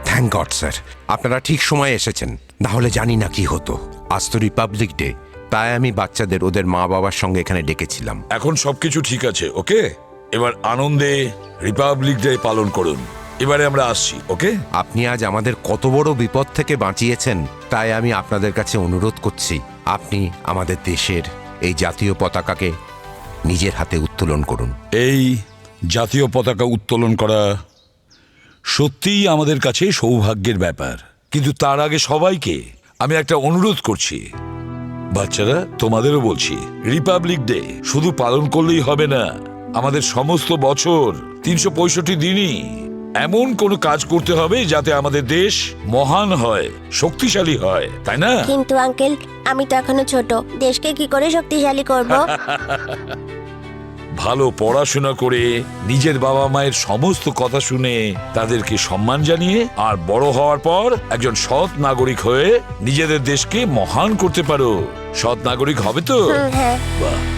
থ্যাংক গড স্যার, আপনারা ঠিক সময়ে এসেছেন, না হলে জানি না কি হতো। আজ তো রিপাবলিক ডে, তাই আমি বাচ্চাদের ওদের মা বাবার সঙ্গে এখানে ডেকেছিলাম। এখন সবকিছু ঠিক আছে, ওকে? এবার আনন্দে রিপাবলিক ডে পালন করুন। এবারে আমরা আসছি, ওকে? আপনি আজ আমাদের কত বড় বিপদ থেকে বাঁচিয়েছেন, তাই আমি আপনাদের কাছে অনুরোধ করছি, আপনি আমাদের দেশের এই জাতীয় পতাকাকে নিজের হাতে উত্তোলন করুন। এই জাতীয় পতাকা উত্তোলন করা সত্যিই আমাদের কাছে সৌভাগ্যের ব্যাপার, কিন্তু তার আগে সবাইকে আমি একটা অনুরোধ করছি। বাচ্চারা, তোমাদেরও বলছি, রিপাবলিক ডে শুধু পালন করলেই হবে না, আমাদের সমস্ত বছর 365 দিনই এমন কোনো কাজ করতে হবে যাতে আমাদের দেশ মহান হয়, শক্তিশালী হয়, তাই না? কিন্তু আঙ্কেল, আমি তো এখনো ছোট, দেশকে কি করে শক্তিশালী করব? ভালো পড়াশোনা করে নিজের বাবা মায়ের সমস্ত কথা শুনে তাদেরকে সম্মান জানিয়ে আর বড় হওয়ার পর একজন সৎ নাগরিক হয়ে নিজেদের দেশকে মহান করতে পারো। সৎ নাগরিক হবে তো? হ্যাঁ। বাহ।